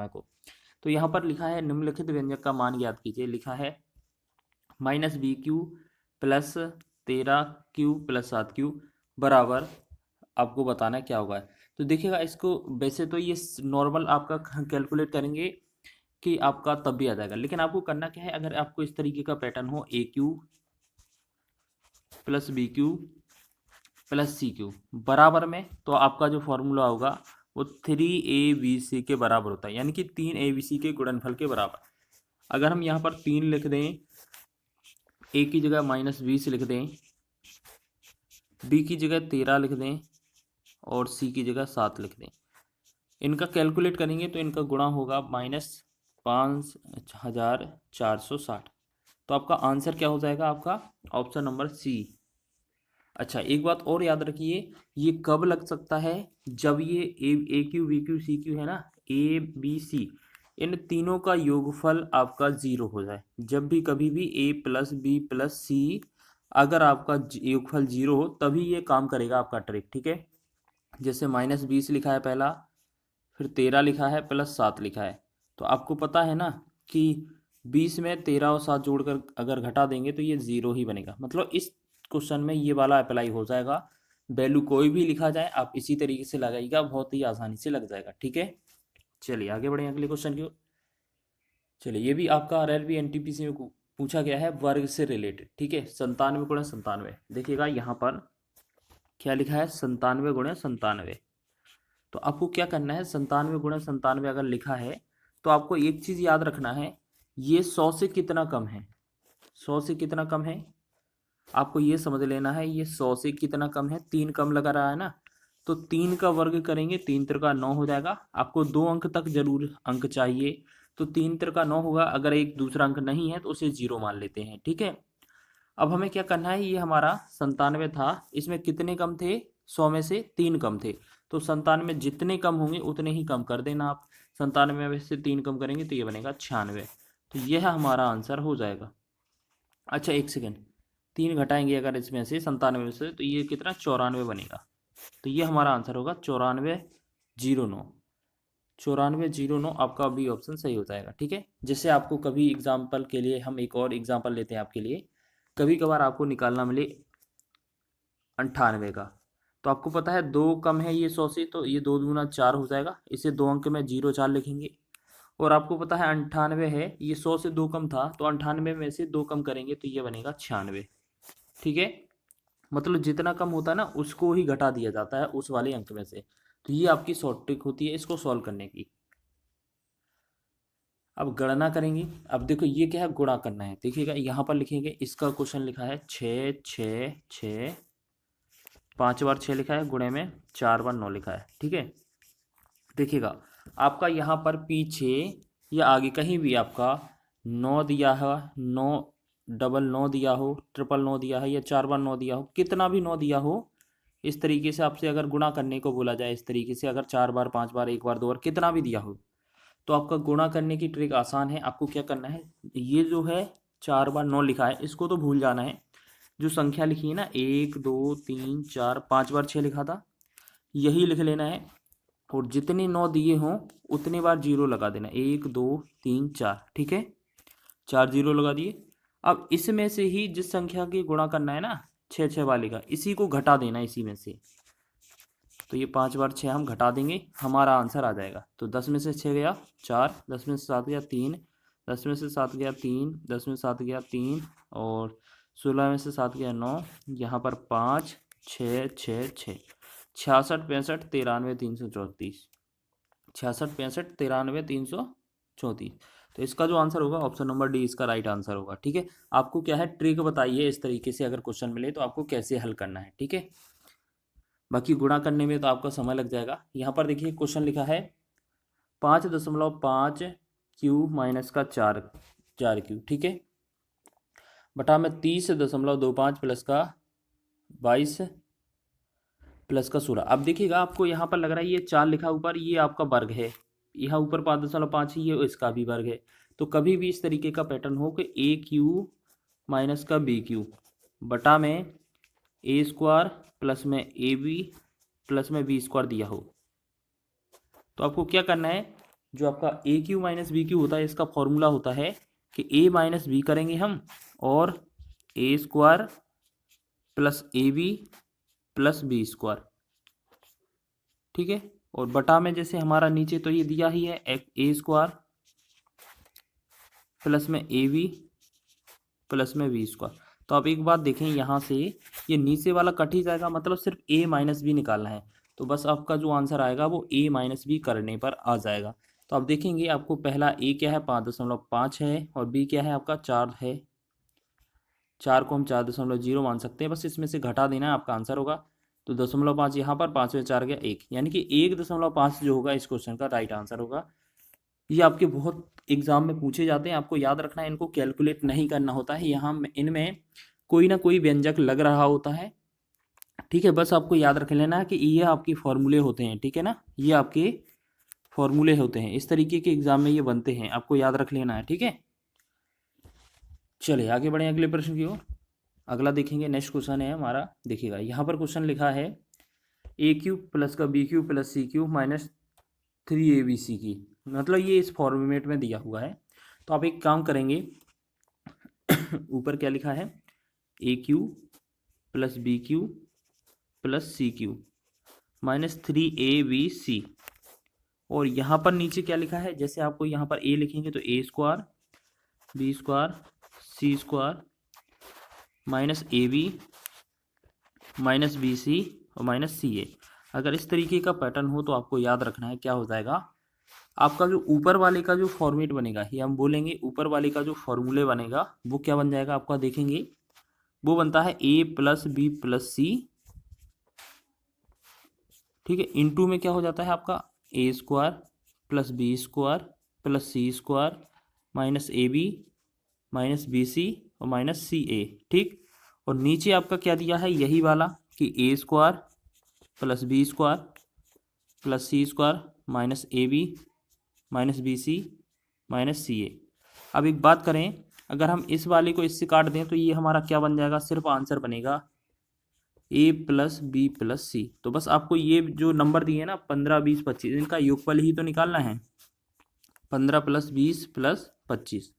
समय को। तो यहाँ पर लिखा है निम्नलिखित व्यंजक का मान ज्ञात कीजिए। लिखा है -BQ plus 13Q plus 7Q बराबर, आपको बताना है क्या होगा। तो देखिएगा इसको, वैसे तो ये नॉर्मल आपका कैलकुलेट करेंगे कि आपका तब भी आ जाएगा, लेकिन आपको करना क्या है, अगर आपको इस तरीके का पैटर्न हो AQ plus BQ plus CQ बराबर में, तो आपका जो फॉर्मूला होगा वो 3ABC के बराबर होता है, यानी कि 3ABC के गुणनफल के बराबर। अगर हम यहाँ पर 3 लिख दें, A की जगह -20 लिख दें, B की जगह 13 लिख दें और C की जगह 7 लिख दें, इनका कैलकुलेट करेंगे तो इनका गुणा होगा -5460। तो आपका आंसर क्या हो जाएगा, आपका ऑप्शन नंबर C। अच्छा, एक बात और याद रखिए, ये कब लग सकता है, जब ये AQ BQ CQ है ना, ABC, इन तीनों का योगफल आपका 0 हो जाए। जब भी कभी भी A plus B plus C अगर आपका योगफल 0 हो, तभी ये काम करेगा आपका ट्रिक, ठीक है। जैसे -20 लिखा है पहला, फिर 13 लिखा है प्लस 7 लिखा है, तो आपको पता है ना कि 20 में 13 और 7 जोड़कर अगर घटा देंगे तो ये 0 ही बनेगा। मतलब इस क्वेश्चन में ये वाला अप्लाई हो जाएगा। वैल्यू कोई भी लिखा जाए, आप इसी तरीके से लगाइएगा, बहुत ही आसानी से लग जाएगा, ठीक है। चलिए आगे बढ़े अगले क्वेश्चन की ओर। चलिए, ये भी आपका RLB NTPC में पूछा गया है, वर्ग से रिलेटेड, ठीक है। 97 गुणे 97, देखिएगा यहाँ पर क्या लिखा है, 97 गुणे 97। तो आपको क्या करना है, 97 गुणे 97 अगर लिखा है तो आपको एक चीज़ याद रखना है, ये 100 से कितना कम है, 100 से कितना कम है, आपको ये समझ लेना है। ये 100 से कितना कम है, 3 कम लगा रहा है ना, तो 3 का वर्ग करेंगे, 3 त्रिका 9 हो जाएगा। आपको 2 अंक तक जरूर अंक चाहिए, तो 3 त्रिका 9 होगा। अगर एक दूसरा अंक नहीं है तो उसे 0 मान लेते हैं, ठीक है। अब हमें क्या करना है, ये हमारा 97 था, इसमें कितने कम थे, 100 में से 3 कम थे, तो 97 में जितने कम होंगे उतने ही कम कर देना आप। 97 में से 3 कम करेंगे तो ये बनेगा 96, तो यह हमारा आंसर हो जाएगा। अच्छा एक सेकेंड, 3 घटाएंगे अगर इसमें से 97 में से, तो ये कितना 94 बनेगा। तो ये हमारा आंसर होगा 9409। 9409 आपका भी ऑप्शन सही हो जाएगा, ठीक है। जैसे आपको कभी एग्जाम्पल के लिए, हम एक और एग्जाम्पल लेते हैं आपके लिए, कभी कभार आपको निकालना मिले 98 का, तो आपको पता है 2 कम है ये 100 से, तो ये 2 दूना 4 हो जाएगा, इसे 2 अंक में 04 लिखेंगे। और आपको पता है 98 है, ये 100 से 2 कम था, तो 98 में से 2 कम करेंगे तो ये बनेगा 96, ठीक है। मतलब जितना कम होता है ना उसको ही घटा दिया जाता है उस वाले अंक में से। तो ये आपकी शॉर्ट ट्रिक होती है इसको सॉल्व करने की। अब गणना करेंगे। अब देखो ये क्या है, गुणा करना है। देखिएगा यहाँ पर लिखेंगे, इसका क्वेश्चन लिखा है 6 6 6, 5 बार 6 लिखा है, गुणे में 4 बार 9 लिखा है, ठीक है। देखिएगा आपका यहाँ पर पीछे या आगे कहीं भी आपका 9 दिया है, 9 डबल 9 दिया हो, ट्रिपल 9 दिया है, या 4 बार 9 दिया हो, कितना भी 9 दिया हो, इस तरीके से आपसे अगर गुणा करने को बोला जाए, इस तरीके से अगर 4 बार 5 बार 1 बार 2 बार कितना भी दिया हो, तो आपका गुणा करने की ट्रिक आसान है। आपको क्या करना है, ये जो है 4 बार 9 लिखा है इसको तो भूल जाना है। जो संख्या लिखी है ना 1 2 3 4 5 बार 6 लिखा था, यही लिख लेना है। और जितने 9 दिए हों उतने बार 0 लगा देना, 1 2 3 4, ठीक है। 4 0 लगा दिए। अब इसमें से ही जिस संख्या की गुणा करना है ना 6 6 वाले का, इसी को घटा देना इसी में से। तो ये 5 बार 6 हम घटा देंगे, हमारा आंसर आ जाएगा। तो 10 में से 6 गया 4, 10 में से 7 गया 3, 10 में से 7 गया 3, 10 में से 7 गया 3, और 16 में से 7 गया 9, यहाँ पर 5 6 6 6, 66 65 93 334, 66 65 93 334। तो इसका जो आंसर होगा ऑप्शन नंबर डी इसका राइट आंसर होगा, ठीक है। आपको क्या है, ट्रिक बताइए इस तरीके से अगर क्वेश्चन मिले तो आपको कैसे हल करना है, ठीक है। बाकी गुणा करने में तो आपका समय लग जाएगा। यहाँ पर देखिए क्वेश्चन लिखा है 5.5 माइनस का 4 ठीक है, बटा में 30.25 प्लस का 22 प्लस का 16। अब देखिएगा आपको यहाँ पर लग रहा है ये 4 लिखा ऊपर, ये आपका वर्ग है, यहाँ ऊपर 5.5 ही है, इसका भी वर्ग है। तो कभी भी इस तरीके का पैटर्न हो कि AQ माइनस का BQ बटा में A² प्लस में AB प्लस में B² दिया हो, तो आपको क्या करना है, जो आपका ए क्यू माइनस बी क्यू होता है, इसका फॉर्मूला होता है कि ए माइनस बी करेंगे हम और A square plus A B plus B square, ठीक है। और बटा में जैसे हमारा नीचे तो ये दिया ही है ए स्क्वायर प्लस में ए बी प्लस में बी स्क्वायर। तो आप एक बात देखें, यहाँ से ये नीचे वाला कट ही जाएगा, मतलब सिर्फ ए माइनस बी निकालना है। तो बस आपका जो आंसर आएगा वो ए माइनस बी करने पर आ जाएगा। तो आप देखेंगे आपको पहला ए क्या है 5.5 है और बी क्या है आपका 4 है। 4 को हम 4.0 मान सकते हैं, बस इसमें से घटा देना है, आपका आंसर होगा। तो 0.5 यहाँ पर, 5 में 4 गया 1, यानी कि 1.5 जो होगा इस क्वेश्चन का राइट आंसर होगा। ये आपके बहुत एग्जाम में पूछे जाते हैं, आपको याद रखना है, इनको कैलकुलेट नहीं करना होता है, यहाँ इनमें कोई ना कोई व्यंजक लग रहा होता है, ठीक है। बस आपको याद रख लेना है कि ये आपके फॉर्मूले होते हैं, ठीक है ना, ये आपके फॉर्मूले होते हैं, इस तरीके के एग्जाम में ये बनते हैं, आपको याद रख लेना है, ठीक है। चलिए आगे बढ़े अगले प्रश्न की ओर। अगला देखेंगे, नेक्स्ट क्वेश्चन है हमारा, देखिएगा यहाँ पर क्वेश्चन लिखा है ए क्यू प्लस का B Q plus C Q minus 3abc की, मतलब ये इस फॉर्मेट में दिया हुआ है। तो आप एक काम करेंगे ऊपर क्या लिखा है, A Q plus B Q plus C Q minus 3abc, और यहाँ पर नीचे क्या लिखा है, जैसे आपको यहाँ पर ए लिखेंगे तो A square B square C square minus A B minus B C और माइनस सी ए। अगर इस तरीके का पैटर्न हो तो आपको याद रखना है क्या हो जाएगा, आपका जो ऊपर वाले का जो फॉर्मेट बनेगा, ये हम बोलेंगे ऊपर वाले का जो फॉर्मूले बनेगा वो क्या बन जाएगा आपका, देखेंगे वो बनता है A plus B plus C, ठीक है। इनटू में क्या हो जाता है आपका A square plus B square plus C square minus A B minus B C और माइनस सी ए, ठीक। और नीचे आपका क्या दिया है, यही वाला कि A square plus B square plus C square minus A B minus B C minus C A. अब एक बात करें, अगर हम इस वाले को इससे काट दें तो ये हमारा क्या बन जाएगा, सिर्फ आंसर बनेगा ए प्लस बी प्लस सी। तो बस आपको ये जो नंबर दिए ना 15 20 25, इनका योगफल ही तो निकालना है, 15 प्लस 20 प्लस 25।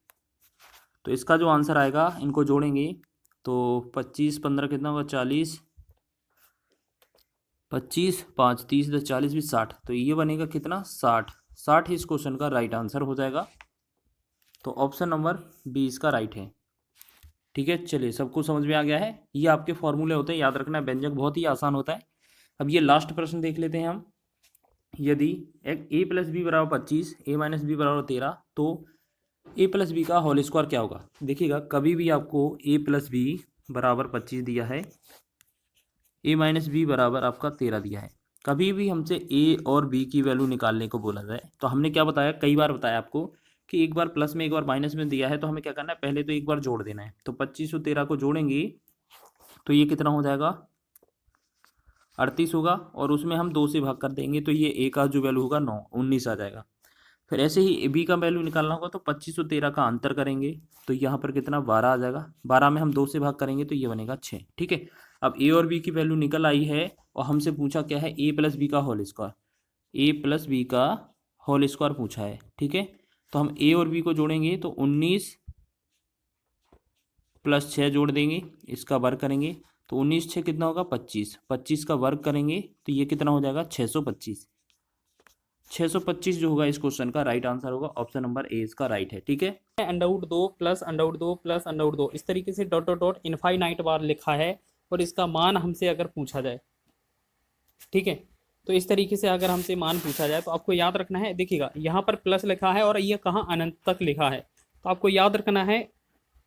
तो इसका जो आंसर आएगा, इनको जोड़ेंगे तो 25 15 कितना होगा 40, 25 5 30 10 40 20 60, तो ये बनेगा कितना 60 इस क्वेश्चन का राइट आंसर हो जाएगा। तो ऑप्शन नंबर बी इसका राइट है, ठीक है। चलिए सबको समझ में आ गया है, ये आपके फॉर्मूले होते हैं, याद रखना है, व्यंजक बहुत ही आसान होता है। अब ये लास्ट प्रश्न देख लेते हैं हम, यदि ए प्लस बी बराबर 25 ए माइनस बी बराबर 13 तो ए प्लस बी का होल स्क्वायर क्या होगा। देखिएगा कभी भी आपको ए प्लस बी बराबर 25 दिया है, ए माइनस बी बराबर आपका 13 दिया है, कभी भी हमसे ए और बी की वैल्यू निकालने को बोला जाए तो हमने क्या बताया, कई बार बताया आपको कि एक बार प्लस में एक बार माइनस में दिया है तो हमें क्या करना है, पहले तो एक बार जोड़ देना है। तो 25 और 13 को जोड़ेंगे तो ये कितना हो जाएगा 38 होगा, और उसमें हम 2 से भाग कर देंगे तो ये ए का जो वैल्यू होगा 9 19 आ जाएगा। फिर ऐसे ही बी का वैल्यू निकालना होगा तो 25 और 13 का अंतर करेंगे तो यहाँ पर कितना 12 आ जाएगा, 12 में हम 2 से भाग करेंगे तो ये बनेगा 6, ठीक है। अब ए और बी की वैल्यू निकल आई है और हमसे पूछा क्या है, ए प्लस बी का होल स्क्वायर, ए प्लस बी का होल स्क्वायर पूछा है, ठीक है। तो हम ए और बी को जोड़ेंगे तो 19 प्लस 6 जोड़ देंगे, इसका वर्ग करेंगे तो 19 6 कितना होगा 25, 25 का वर्ग करेंगे तो ये कितना हो जाएगा 625। 625 जो होगा इस क्वेश्चन का राइट आंसर होगा, ऑप्शन नंबर ए इसका राइट है, ठीक है। Under root 2 plus under root 2 plus under root 2 इस तरीके से डॉट डॉट डॉट इनफाइनाइट बार लिखा है, और इसका मान हमसे अगर पूछा जाए, ठीक है, तो इस तरीके से अगर हमसे मान पूछा जाए तो आपको याद रखना है, देखिएगा यहाँ पर प्लस लिखा है और ये कहाँ अनंत तक लिखा है, तो आपको याद रखना है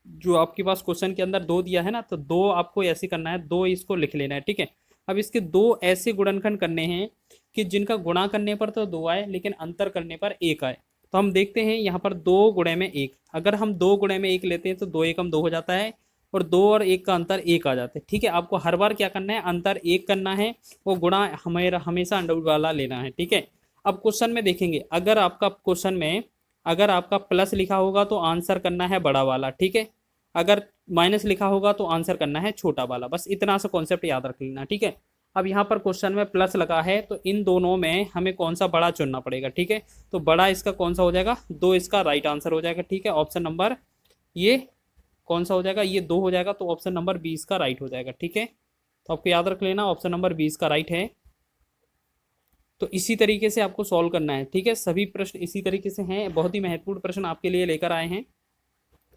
जो आपके पास क्वेश्चन के अंदर 2 दिया है ना, तो 2 आपको ऐसे करना है, 2 इसको लिख लेना है, ठीक है। अब इसके 2 ऐसे गुणनखंड करने हैं कि जिनका गुणा करने पर तो 2 आए लेकिन अंतर करने पर 1 आए। तो हम देखते हैं यहाँ पर 2 गुणे में 1, अगर हम 2 गुणे में 1 लेते हैं तो 2 एकम 2 हो जाता है, और 2 और 1 का अंतर 1 आ जाता है, ठीक है। आपको हर बार क्या करना है, अंतर 1 करना है, वो गुणा हमेशा अंडरवुड वाला लेना है, ठीक है। अब क्वेश्चन में देखेंगे, अगर आपका क्वेश्चन में अगर आपका प्लस लिखा होगा तो आंसर करना है बड़ा वाला, ठीक है। अगर माइनस लिखा होगा तो आंसर करना है छोटा वाला, बस इतना सा कॉन्सेप्ट याद रख लेना, ठीक है। अब यहाँ पर क्वेश्चन में प्लस लगा है, तो इन दोनों में हमें कौन सा बड़ा चुनना पड़ेगा। ठीक है, तो बड़ा इसका कौन सा हो जाएगा, 2 इसका राइट आंसर हो जाएगा। ठीक है, ऑप्शन नंबर ये कौन सा हो जाएगा, ये 2 हो जाएगा, तो ऑप्शन नंबर 20 का राइट हो जाएगा। ठीक है, तो आपको याद रख लेना ऑप्शन नंबर 20 का राइट है। तो इसी तरीके से आपको सॉल्व करना है। ठीक है, सभी प्रश्न इसी तरीके से हैं, बहुत ही महत्वपूर्ण प्रश्न आपके लिए लेकर आए हैं।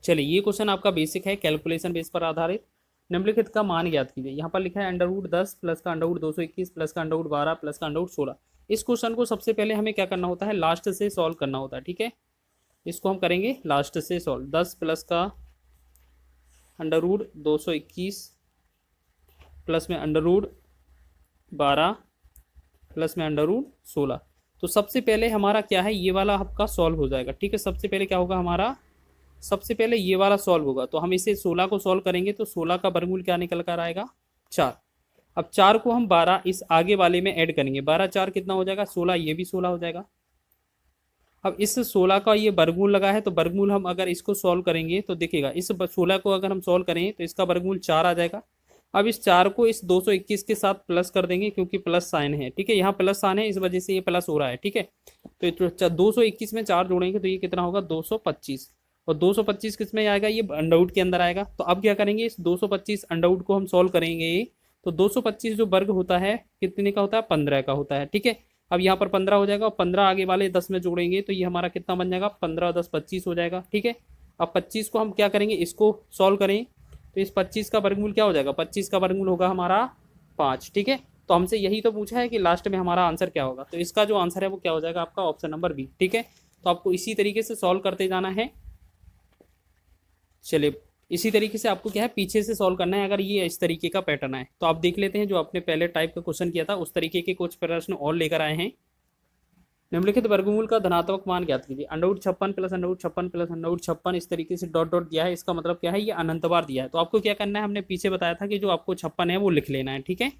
चलिए, ये क्वेश्चन आपका बेसिक है, कैलकुलेशन बेस पर आधारित। निम्नलिखित का मान ज्ञात कीजिए। यहाँ पर लिखा है √10 प्लस का √221 प्लस का √12 प्लस का √16। इस क्वेश्चन को सबसे पहले हमें क्या करना होता है, लास्ट से सॉल्व करना होता है। ठीक है, इसको हम करेंगे लास्ट से सॉल्व। 10 प्लस का √221 प्लस में √12 प्लस में √16। तो सबसे पहले हमारा क्या है, ये वाला आपका सॉल्व हो जाएगा। ठीक है, सबसे पहले क्या होगा हमारा, सबसे पहले ये वाला सॉल्व होगा। तो हम इसे 16 को सॉल्व करेंगे, तो 16 का वर्गमूल क्या निकल कर आएगा, 4। अब 4 को हम 12 इस आगे वाले में ऐड करेंगे, 12 4 कितना हो जाएगा, 16, ये भी 16 हो जाएगा। अब इस 16 का ये वर्गमूल लगा है, तो वर्गमूल हम अगर इसको सॉल्व करेंगे तो देखिएगा, इस 16 को अगर हम सॉल्व करें तो इसका वर्गमूल 4 आ जाएगा। अब इस 4 को इस 221 के साथ प्लस कर देंगे, क्योंकि प्लस साइन है। ठीक है, यहाँ प्लस साइन है, इस वजह से ये प्लस हो रहा है। ठीक है, तो 221 में 4 जोड़ेंगे तो ये कितना होगा, 225। और 225 किस में आएगा, ये अंडरवुड के अंदर आएगा। तो अब क्या करेंगे, इस 225 अंडरवुड को हम सॉल्व करेंगे। तो 225 जो वर्ग होता है कितने का होता है, 15 का होता है। ठीक है, अब यहाँ पर 15 हो जाएगा, और 15 आगे वाले 10 में जोड़ेंगे तो ये हमारा कितना बन जाएगा, 15 10 25 हो जाएगा। ठीक है, अब 25 को हम क्या करेंगे, इसको सॉल्व करें तो इस 25 का वर्गमूल क्या हो जाएगा, 25 का वर्गमूल होगा हमारा 5। ठीक है, तो हमसे यही तो पूछा है कि लास्ट में हमारा आंसर क्या होगा, तो इसका जो आंसर है वो क्या हो जाएगा आपका, ऑप्शन नंबर बी। ठीक है, तो आपको इसी तरीके से सॉल्व करते जाना है। चलिए, इसी तरीके से आपको क्या है, पीछे से सॉल्व करना है। अगर ये इस तरीके का पैटर्न है तो आप देख लेते हैं, जो आपने पहले टाइप का क्वेश्चन किया था उस तरीके के कुछ प्रश्न और लेकर आए हैं। निम्नलिखित वर्गमूल का धनात्मक मान ज्ञात कीजिए। √56 प्लस √56 प्लस √56 इस तरीके से डॉट डॉट दिया है, इसका मतलब क्या है, ये अनंत बार दिया है। तो आपको क्या करना है, हमने पीछे बताया था कि जो आपको 56 है वो लिख लेना है। ठीक है,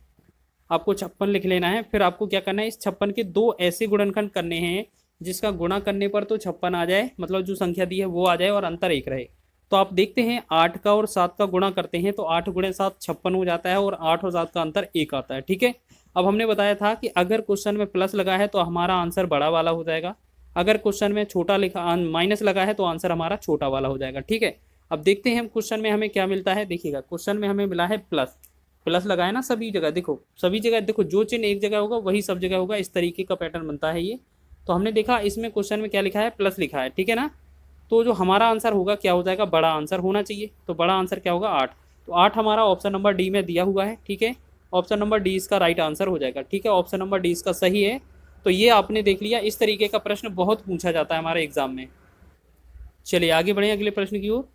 आपको 56 लिख लेना है। फिर आपको क्या करना है, इस 56 के 2 ऐसे गुणनखंड करने हैं जिसका गुणा करने पर तो 56 आ जाए, मतलब जो संख्या दी है वो आ जाए और अंतर 1 रहे। तो आप देखते हैं 8 का और 7 का गुणा करते हैं तो 8 × 7 56 हो जाता है, और 8 और 7 का अंतर 1 आता है। ठीक है, अब हमने बताया था कि अगर क्वेश्चन में प्लस लगा है तो हमारा आंसर बड़ा वाला हो जाएगा, अगर क्वेश्चन में छोटा लिखा माइनस लगा है तो आंसर हमारा छोटा वाला हो जाएगा। ठीक है, अब देखते हैं हम क्वेश्चन में हमें क्या मिलता है। देखिएगा, क्वेश्चन में हमें मिला है प्लस, प्लस लगा है ना सभी जगह, देखो सभी जगह, देखो जो चिन्ह एक जगह होगा वही सब जगह होगा, इस तरीके का पैटर्न बनता है ये। तो हमने देखा इसमें क्वेश्चन में क्या लिखा है, प्लस लिखा है। ठीक है ना, तो जो हमारा आंसर होगा क्या हो जाएगा, बड़ा आंसर होना चाहिए। तो बड़ा आंसर क्या होगा, 8। तो 8 हमारा ऑप्शन नंबर डी में दिया हुआ है। ठीक है, ऑप्शन नंबर डी इसका राइट आंसर हो जाएगा। ठीक है, ऑप्शन नंबर डी इसका सही है। तो ये आपने देख लिया, इस तरीके का प्रश्न बहुत पूछा जाता है हमारे एग्जाम में। चलिए आगे बढ़े अगले प्रश्न की ओर।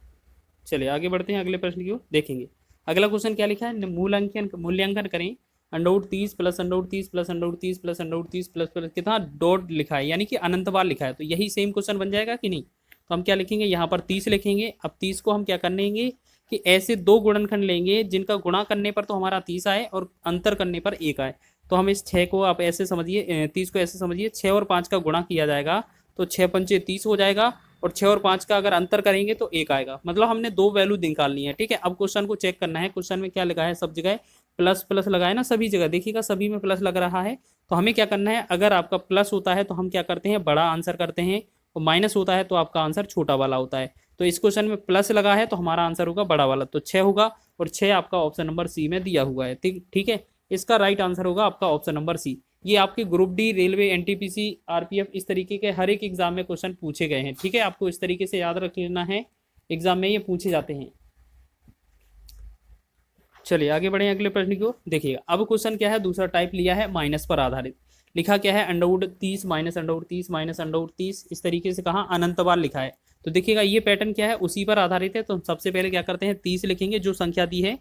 चलिए आगे बढ़ते हैं अगले प्रश्न की ओर, देखेंगे अगला क्वेश्चन क्या लिखा है। मूल्यांकन करें। √30 प्लस √30 प्लस √30 प्लस √30 प्लस कितना डॉट लिखा है, यानी कि अनंत बार लिखा है। तो यही सेम क्वेश्चन बन जाएगा कि नहीं। तो हम क्या लिखेंगे, यहाँ पर 30 लिखेंगे। अब 30 को हम क्या करेंगे कि ऐसे 2 गुणनखंड लेंगे जिनका गुणा करने पर तो हमारा 30 आए और अंतर करने पर 1 आए। तो हम इस 6 को आप ऐसे समझिए, 30 को ऐसे समझिए, 6 और 5 का गुणा किया जाएगा तो 6 पंचे 30 हो जाएगा, और 6 और 5 का अगर अंतर करेंगे तो 1 आएगा। मतलब हमने 2 वैल्यू निकालनी है। ठीक है, अब क्वेश्चन को चेक करना है, क्वेश्चन में क्या लगा है, सब जगह प्लस प्लस लगा है ना, सभी जगह देखिएगा सभी में प्लस लग रहा है। तो हमें क्या करना है, अगर आपका प्लस होता है तो हम क्या करते हैं, बड़ा आंसर करते हैं, और माइनस होता है तो आपका आंसर छोटा वाला होता है। तो इस क्वेश्चन में प्लस लगा है तो हमारा आंसर होगा बड़ा वाला, तो 6 होगा, और 6 आपका ऑप्शन नंबर सी में दिया हुआ है। ठीक है, इसका राइट आंसर होगा आपका ऑप्शन नंबर सी। ये आपके group D, railway, NTPC, RPF, इस तरीके के हर एक एग्जाम में क्वेश्चन पूछे गए हैं। ठीक है, आपको इस तरीके से याद रख लेना है, एग्जाम में ये पूछे जाते हैं। चलिए आगे बढ़े अगले प्रश्न की ओर। देखिएगा, अब क्वेश्चन क्या है, दूसरा टाइप लिया है माइनस पर आधारित। लिखा क्या है, √30 माइनस √30 माइनस √30, इस तरीके से कहा अनंत बार लिखा है। तो देखिएगा ये पैटर्न क्या है, उसी पर आधारित है। तो हम सबसे पहले क्या करते हैं, 30 लिखेंगे जो संख्या दी है।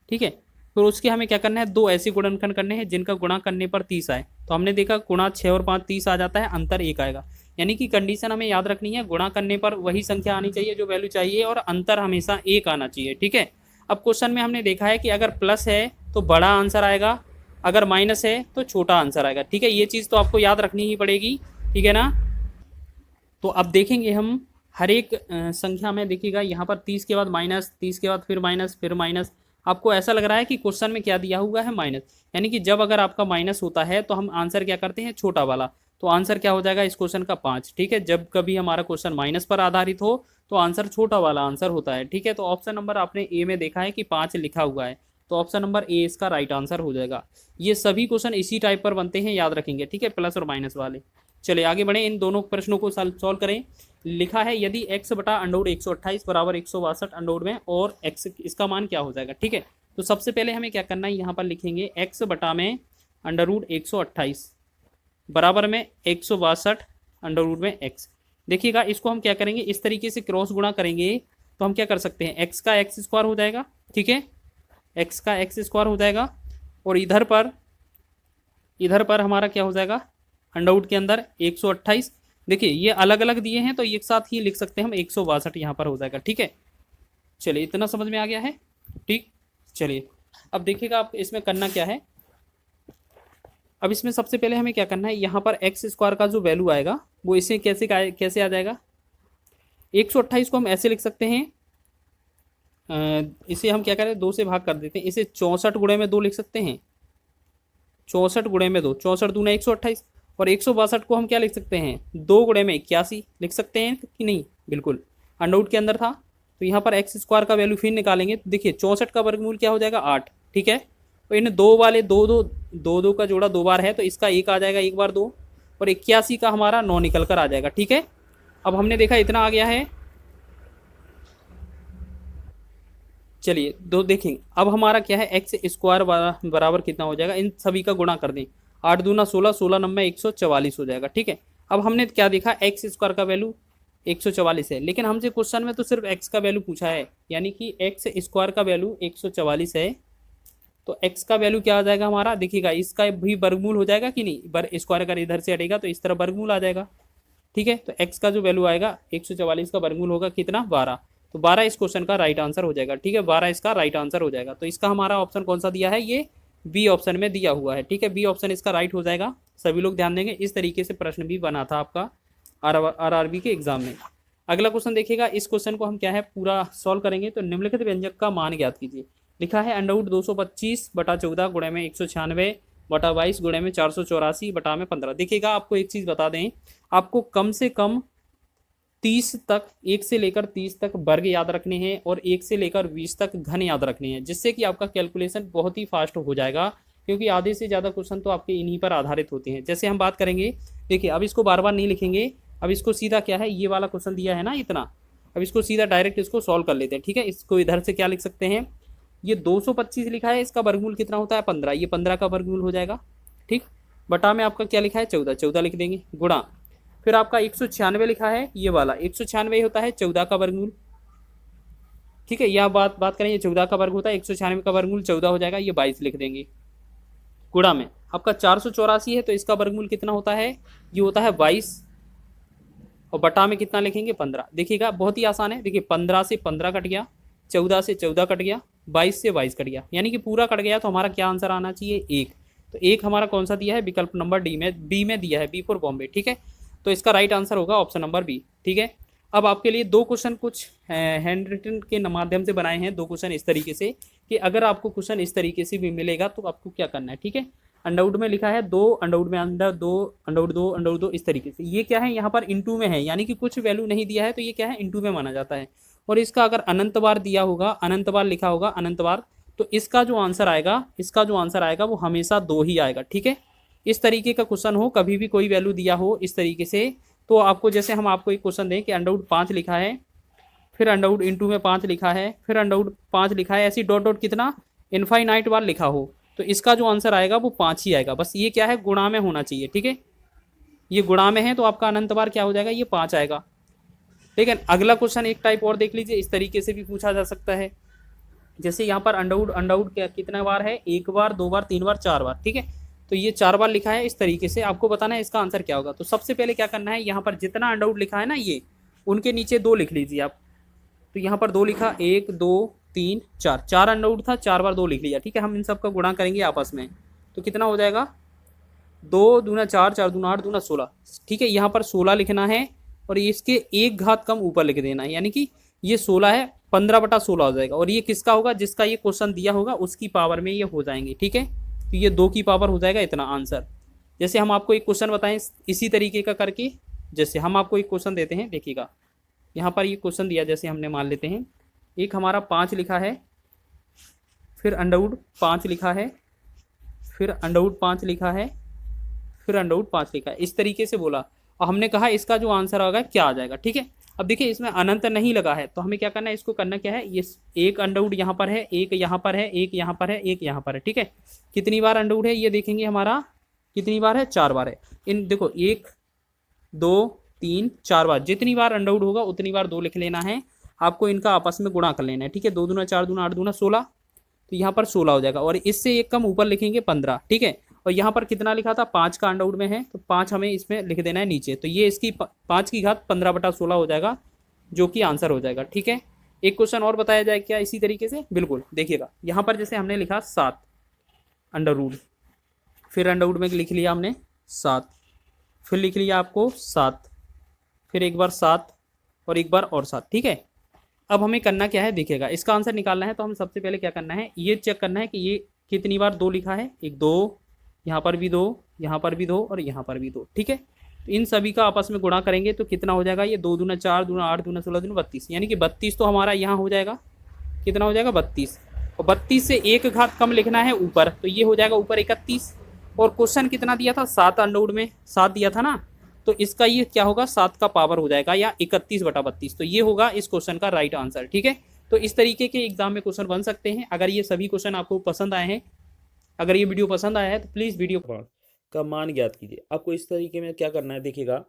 ठीक है, फिर उसके हमें क्या करना है, 2 ऐसे गुणनखंड करने हैं जिनका गुणा करने पर 30 आए। तो हमने देखा गुणा 6 और 5 30 आ जाता है, अंतर 1 आएगा। यानी कि कंडीशन हमें याद रखनी है, गुणा करने पर वही संख्या आनी चाहिए जो वैल्यू चाहिए, और अंतर हमेशा 1 आना चाहिए। ठीक है, अब क्वेश्चन में हमने देखा है कि अगर प्लस है तो बड़ा आंसर आएगा, अगर माइनस है तो छोटा आंसर आएगा। ठीक है, ये चीज़ तो आपको याद रखनी ही पड़ेगी। ठीक है ना, तो अब देखेंगे हम हर एक संख्या में। देखिएगा यहाँ पर 30 के बाद माइनस, 30 के बाद फिर माइनस, फिर माइनस। आपको ऐसा लग रहा है कि क्वेश्चन में क्या दिया हुआ है माइनस, यानी कि जब अगर आपका माइनस होता है तो हम आंसर क्या करते हैं छोटा वाला, तो आंसर क्या हो जाएगा इस क्वेश्चन का 5। ठीक है, जब कभी हमारा क्वेश्चन माइनस पर आधारित हो तो आंसर छोटा वाला आंसर होता है। ठीक है, तो ऑप्शन नंबर आपने ए में देखा है कि 5 लिखा हुआ है, तो ऑप्शन नंबर ए इसका राइट आंसर हो जाएगा। ये सभी क्वेश्चन इसी टाइप पर बनते हैं, याद रखेंगे। ठीक है, प्लस और माइनस वाले। चलिए आगे बढ़े, इन दोनों प्रश्नों को सॉल्व करें। लिखा है यदि x बटा अंडर 128 बराबर 162 अंडर में और x इसका मान क्या हो जाएगा। ठीक है, तो सबसे पहले हमें क्या करना है, यहाँ पर लिखेंगे x बटा में अंडर रूट 128 बराबर में 162 अंडर रूट में x। देखिएगा इसको हम क्या करेंगे, इस तरीके से क्रॉस गुणा करेंगे तो हम क्या कर सकते हैं, x का x स्क्वायर हो जाएगा। ठीक है, x का x स्क्वायर हो जाएगा, और इधर पर हमारा क्या हो जाएगा, अंडर रूट के अंदर 128। देखिए ये अलग अलग दिए हैं तो एक साथ ही लिख सकते हैं हम, 162 यहाँ पर हो जाएगा। ठीक है, चलिए इतना समझ में आ गया है। ठीक, चलिए अब देखिएगा आप इसमें करना क्या है। अब इसमें सबसे पहले हमें क्या करना है, यहाँ पर एक्स स्क्वायर का जो वैल्यू आएगा वो इसे कैसे आ जाएगा। 128 को हम ऐसे लिख सकते हैं, इसे हम क्या करें 2 से भाग कर देते हैं, इसे 64 गुणे में 2 लिख सकते हैं। 64 गुणे में 2, 64 दूना 128, और 162 को हम क्या लिख सकते हैं, 2 गुणे में 81 लिख सकते हैं कि नहीं, बिल्कुल। अंडरवुड के अंदर था तो यहाँ पर एक्स स्क्वायर का वैल्यू फिर निकालेंगे, तो देखिए 64 का वर्गमूल क्या हो जाएगा 8। ठीक है, तो इन दो वाले दो का जोड़ा 2 बार है तो इसका 1 आ जाएगा, 1 बार 2, और 81 का हमारा 9 निकल कर आ जाएगा। ठीक है, अब हमने देखा इतना आ गया है। चलिए दो देखेंगे अब हमारा क्या है, एक्स स्क्वायर बराबर कितना हो जाएगा, इन सभी का गुणा कर दें, 8 दूना 16, 16 नंबर 144 हो जाएगा। ठीक है, अब हमने क्या देखा, एक्स स्क्वायर का वैल्यू 144 है, लेकिन हमसे क्वेश्चन में तो सिर्फ एक्स का वैल्यू पूछा है, यानी कि एक्स स्क्वायर का वैल्यू 144 है, तो एक्स का वैल्यू क्या आ जाएगा हमारा, देखिएगा इसका भी वर्गमूल हो जाएगा कि नहीं, स्क्वायर अगर इधर से हटेगा तो इस तरह वर्गमूल आ जाएगा। ठीक है, तो एक्स का जो वैल्यू आएगा 144 का वर्गमूल होगा कितना, 12, तो 12 इस क्वेश्चन का राइट आंसर हो जाएगा। ठीक है, 12 इसका राइट आंसर हो जाएगा। तो इसका हमारा ऑप्शन कौन सा दिया है, ये बी ऑप्शन में दिया हुआ है। ठीक है, बी ऑप्शन इसका राइट हो जाएगा। सभी लोग ध्यान देंगे, इस तरीके से प्रश्न भी बना था आपका आरआरबी के एग्जाम में। अगला क्वेश्चन देखिएगा, इस क्वेश्चन को हम क्या है पूरा सॉल्व करेंगे। तो निम्नलिखित व्यंजक का मान ज्ञात कीजिए। लिखा है अंडरवुड 225 बटा 14 गुणे में 196 बटा 22 गुणे में 484 बटा में 15। देखिएगा आपको एक चीज़ बता दें, आपको कम से कम 30 तक, 1 से लेकर 30 तक वर्ग याद रखने हैं और 1 से लेकर 20 तक घन याद रखने हैं, जिससे कि आपका कैलकुलेशन बहुत ही फास्ट हो जाएगा, क्योंकि आधे से ज़्यादा क्वेश्चन तो आपके इन्हीं पर आधारित होते हैं। जैसे हम बात करेंगे, देखिए अब इसको बार बार नहीं लिखेंगे, अब इसको सीधा क्या है, ये वाला क्वेश्चन दिया है ना इतना, अब इसको सीधा डायरेक्ट इसको सॉल्व कर लेते हैं। ठीक है, इसको इधर से क्या लिख सकते हैं, ये 225 लिखा है, इसका वर्गमूल कितना होता है 15, ये 15 का वर्गमूल हो जाएगा। ठीक, बटा में आपका क्या लिखा है 14, 14 लिख देंगे, गुणा फिर आपका 196 लिखा है, ये वाला 196 होता है 14 का वर्गमूल। ठीक है, यह बात करें, ये 14 का वर्ग होता है, 196 का वर्गमूल 14 हो जाएगा, ये 22 लिख देंगे। गुणा में आपका 484 है तो इसका वर्गमूल कितना होता है, ये होता है 22, और बटा में कितना लिखेंगे 15। देखिएगा बहुत ही आसान है, देखिए 15 से 15 कट गया, 14 से 14 कट गया, 22 से 22 कट गया, यानी कि पूरा कट गया, तो हमारा क्या आंसर आना चाहिए 1। तो 1 हमारा कौन सा दिया है, विकल्प नंबर बी में दिया है, बी फॉर बॉम्बे। ठीक है, तो इसका राइट आंसर होगा ऑप्शन नंबर बी। ठीक है, अब आपके लिए 2 क्वेश्चन कुछ हैंड रिटन के माध्यम से बनाए हैं, 2 क्वेश्चन इस तरीके से कि अगर आपको क्वेश्चन इस तरीके से भी मिलेगा तो आपको क्या करना है। ठीक है, अंडरवुड में लिखा है 2, अंडरवुड में अंडर 2, अंडरवुड 2, अंडरवुड 2, इस तरीके से। ये क्या है, यहाँ पर इनटू में है, यानी कि कुछ वैल्यू नहीं दिया है तो ये क्या है, इनटू में माना जाता है। और इसका अगर अनंत बार दिया होगा, अनंत बार लिखा होगा, अनंत बार, तो इसका जो आंसर आएगा वो हमेशा 2 ही आएगा। ठीक है, इस तरीके का क्वेश्चन हो, कभी भी कोई वैल्यू दिया हो इस तरीके से, तो आपको जैसे हम आपको एक क्वेश्चन दें कि अंडरवुड 5 लिखा है, फिर अंडरवुड इनटू में 5 लिखा है, फिर अंडरवुड 5 लिखा है, ऐसी डॉट डॉट कितना इनफाइनाइट बार लिखा हो, तो इसका जो आंसर आएगा वो 5 ही आएगा। बस ये क्या है, गुणा में होना चाहिए। ठीक है, ये गुणा में है तो आपका अनंत बार क्या हो जाएगा, ये 5 आएगा। लेकिन अगला क्वेश्चन एक टाइप और देख लीजिए, इस तरीके से भी पूछा जा सकता है। जैसे यहाँ पर अंडरवुड कितना बार है, 1 बार, 2 बार, 3 बार, 4 बार। ठीक है, तो ये 4 बार लिखा है, इस तरीके से आपको बताना है इसका आंसर क्या होगा। तो सबसे पहले क्या करना है, यहाँ पर जितना अंडरवुड लिखा है ना, ये उनके नीचे 2 लिख लीजिए आप। तो यहाँ पर 2 लिखा, 1 2 3 4, 4 अंडरवुड था, 4 बार 2 लिख लिया। ठीक है, हम इन सब का गुणा करेंगे आपस में, तो कितना हो जाएगा, 2 दूना 4, 4 दूना 8, दूना 16। ठीक है, यहाँ पर 16 लिखना है और इसके 1 घात कम ऊपर लिख देना है, यानी कि ये 16 है, 15/16 हो जाएगा। और ये किसका होगा, जिसका ये क्वेश्चन दिया होगा उसकी पावर में ये हो जाएंगे, ठीक है। तो ये 2 की पावर हो जाएगा इतना आंसर। जैसे हम आपको एक क्वेश्चन बताएं इसी तरीके का करके, जैसे हम आपको एक क्वेश्चन देते हैं, देखिएगा यहाँ पर ये क्वेश्चन दिया, जैसे हमने मान लेते हैं एक हमारा 5 लिखा है, फिर अंडरवुड 5 लिखा है, फिर अंडरवुड 5 लिखा है, फिर अंडरवुड 5 लिखा है, इस तरीके से बोला। और हमने कहा इसका जो आंसर होगा क्या आ जाएगा, ठीक है। अब देखिए इसमें अनंत नहीं लगा है, तो हमें क्या करना है, इसको करना क्या है, ये एक अंडरवुड यहाँ पर है, एक यहाँ पर है, एक यहाँ पर है, एक यहाँ पर है, ठीक है। कितनी बार अंडरवुड है ये देखेंगे, हमारा कितनी बार है, 4 बार है। इन देखो 1 2 3 4 बार, जितनी बार अंडरवुड होगा उतनी बार 2 लिख लेना है। आपको इनका आपस में गुणा कर लेना है, ठीक है। 2 दूना 4 दूना 8 दूना 16, तो यहाँ पर 16 हो जाएगा। और इससे एक कम ऊपर लिखेंगे 15, ठीक है। और यहाँ पर कितना लिखा था, 5 का अंडरवुड में है, तो 5 हमें इसमें लिख देना है नीचे। तो ये इसकी 5 की घात 15/16 हो जाएगा, जो कि आंसर हो जाएगा, ठीक है। एक क्वेश्चन और बताया जाए क्या इसी तरीके से, बिल्कुल देखिएगा। यहाँ पर जैसे हमने लिखा 7 अंडरवुड, फिर अंडरवुड में लिख लिया हमने 7, फिर लिख लिया आपको 7, फिर एक बार 7 और एक बार और 7, ठीक है। अब हमें करना क्या है, देखिएगा इसका आंसर निकालना है। तो हम सबसे पहले क्या करना है, ये चेक करना है कि ये कितनी बार 2 लिखा है, एक 2, यहाँ पर भी 2, यहाँ पर भी 2 और यहाँ पर भी 2, ठीक है। तो इन सभी का आपस में गुणा करेंगे तो कितना हो जाएगा, ये 2 दूना 4 दूना 8 दूना 16 दूना 32, यानी कि 32 तो हमारा यहाँ हो जाएगा, कितना हो जाएगा 32। और 32 से एक घात कम लिखना है ऊपर, तो ये हो जाएगा ऊपर 31। और क्वेश्चन कितना दिया था, 7 अंडरवुड में 7 दिया था ना, तो इसका ये क्या होगा, 7 का पावर हो जाएगा या 31/32। तो ये होगा इस क्वेश्चन का राइट आंसर, ठीक है। तो इस तरीके के एग्जाम में क्वेश्चन बन सकते हैं। अगर ये सभी क्वेश्चन आपको पसंद आए हैं, अगर ये वीडियो पसंद आया है तो प्लीज़ वीडियो का मान ज्ञात कीजिए। आपको इस तरीके में क्या करना है, देखिएगा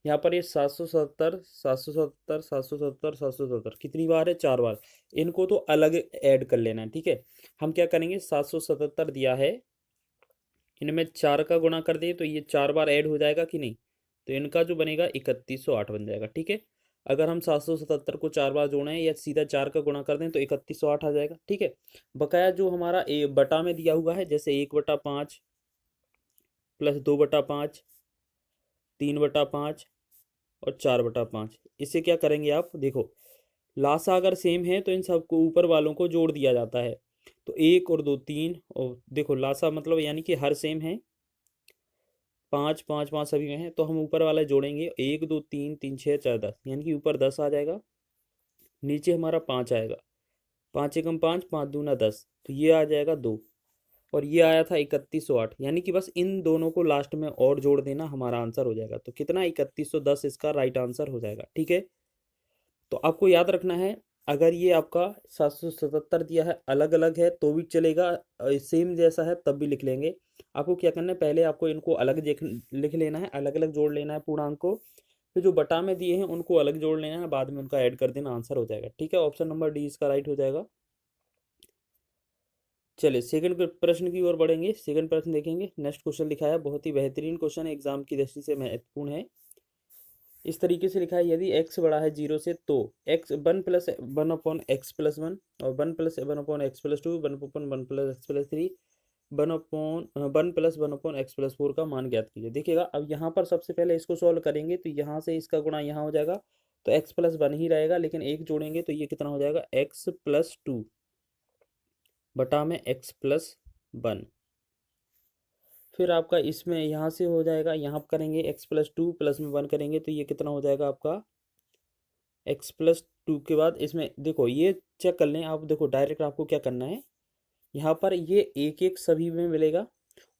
यहाँ पर ये 770 770 770 770 कितनी बार है, 4 बार। इनको तो अलग ऐड कर लेना है, ठीक है। हम क्या करेंगे, 777 दिया है, इनमें 4 का गुणा कर दिए तो ये 4 बार ऐड हो जाएगा कि नहीं, तो इनका जो बनेगा 3108 बन जाएगा, ठीक है। अगर हम 777 को 4 बार जोड़ें या सीधा 4 का गुणा कर दें तो 3108 आ जाएगा, ठीक है। बकाया जो हमारा बटा में दिया हुआ है, जैसे 1/5 प्लस 2/5 3/5 और 4/5, इसे क्या करेंगे आप, देखो लासा अगर सेम है तो इन सबको ऊपर वालों को जोड़ दिया जाता है। तो 1 और 2 3, और देखो लासा मतलब यानी कि हर सेम है, 5 5 5 सभी में है, तो हम ऊपर वाला जोड़ेंगे, 1 2 3 3 6 4 10, यानी कि ऊपर 10 आ जाएगा, नीचे हमारा 5 आएगा, 5 एकम 5 5 दूना 10, तो ये आ जाएगा 2। और ये आया था 3108, यानी कि बस इन दोनों को लास्ट में और जोड़ देना, हमारा आंसर हो जाएगा। तो कितना, 3110 इसका राइट आंसर हो जाएगा, ठीक है। तो आपको याद रखना है, अगर ये आपका 777 दिया है अलग अलग है तो भी चलेगा, सेम जैसा है तब भी लिख लेंगे। आपको क्या करना है, पहले आपको इनको अलग लिख लेना है, अलग अलग जोड़ लेना है पूर्णांक को, फिर जो बटा में दिए हैं उनको अलग जोड़ लेना है, बाद में उनका ऐड कर देना, आंसर हो जाएगा, ठीक है। ऑप्शन नंबर डी इसका राइट हो जाएगा। चलिए सेकंड प्रश्न की ओर बढ़ेंगे। सेकंड प्रश्न देखेंगे, नेक्स्ट क्वेश्चन लिखा है, बहुत ही बेहतरीन क्वेश्चन है, एग्जाम की दृष्टि से महत्वपूर्ण है। इस तरीके से लिखा है, यदि x बड़ा है 0 से तो x 1 + 1/x+1 और 1 + 1/x+2 1/1 + x+3 1 + 1/x+4 का मान ज्ञात कीजिए। देखिएगा अब यहाँ पर सबसे पहले इसको सॉल्व करेंगे तो यहाँ से इसका गुणा यहाँ हो जाएगा, तो x+1 ही रहेगा, लेकिन एक जोड़ेंगे तो ये कितना हो जाएगा, x+2 बटा में x+1। फिर आपका इसमें यहाँ से हो जाएगा, यहाँ करेंगे x+2 प्लस में 1 करेंगे तो ये कितना हो जाएगा आपका, x+2 के बाद इसमें देखो ये चेक कर लें आप, देखो डायरेक्ट आपको क्या करना है, यहाँ पर ये एक एक सभी में मिलेगा,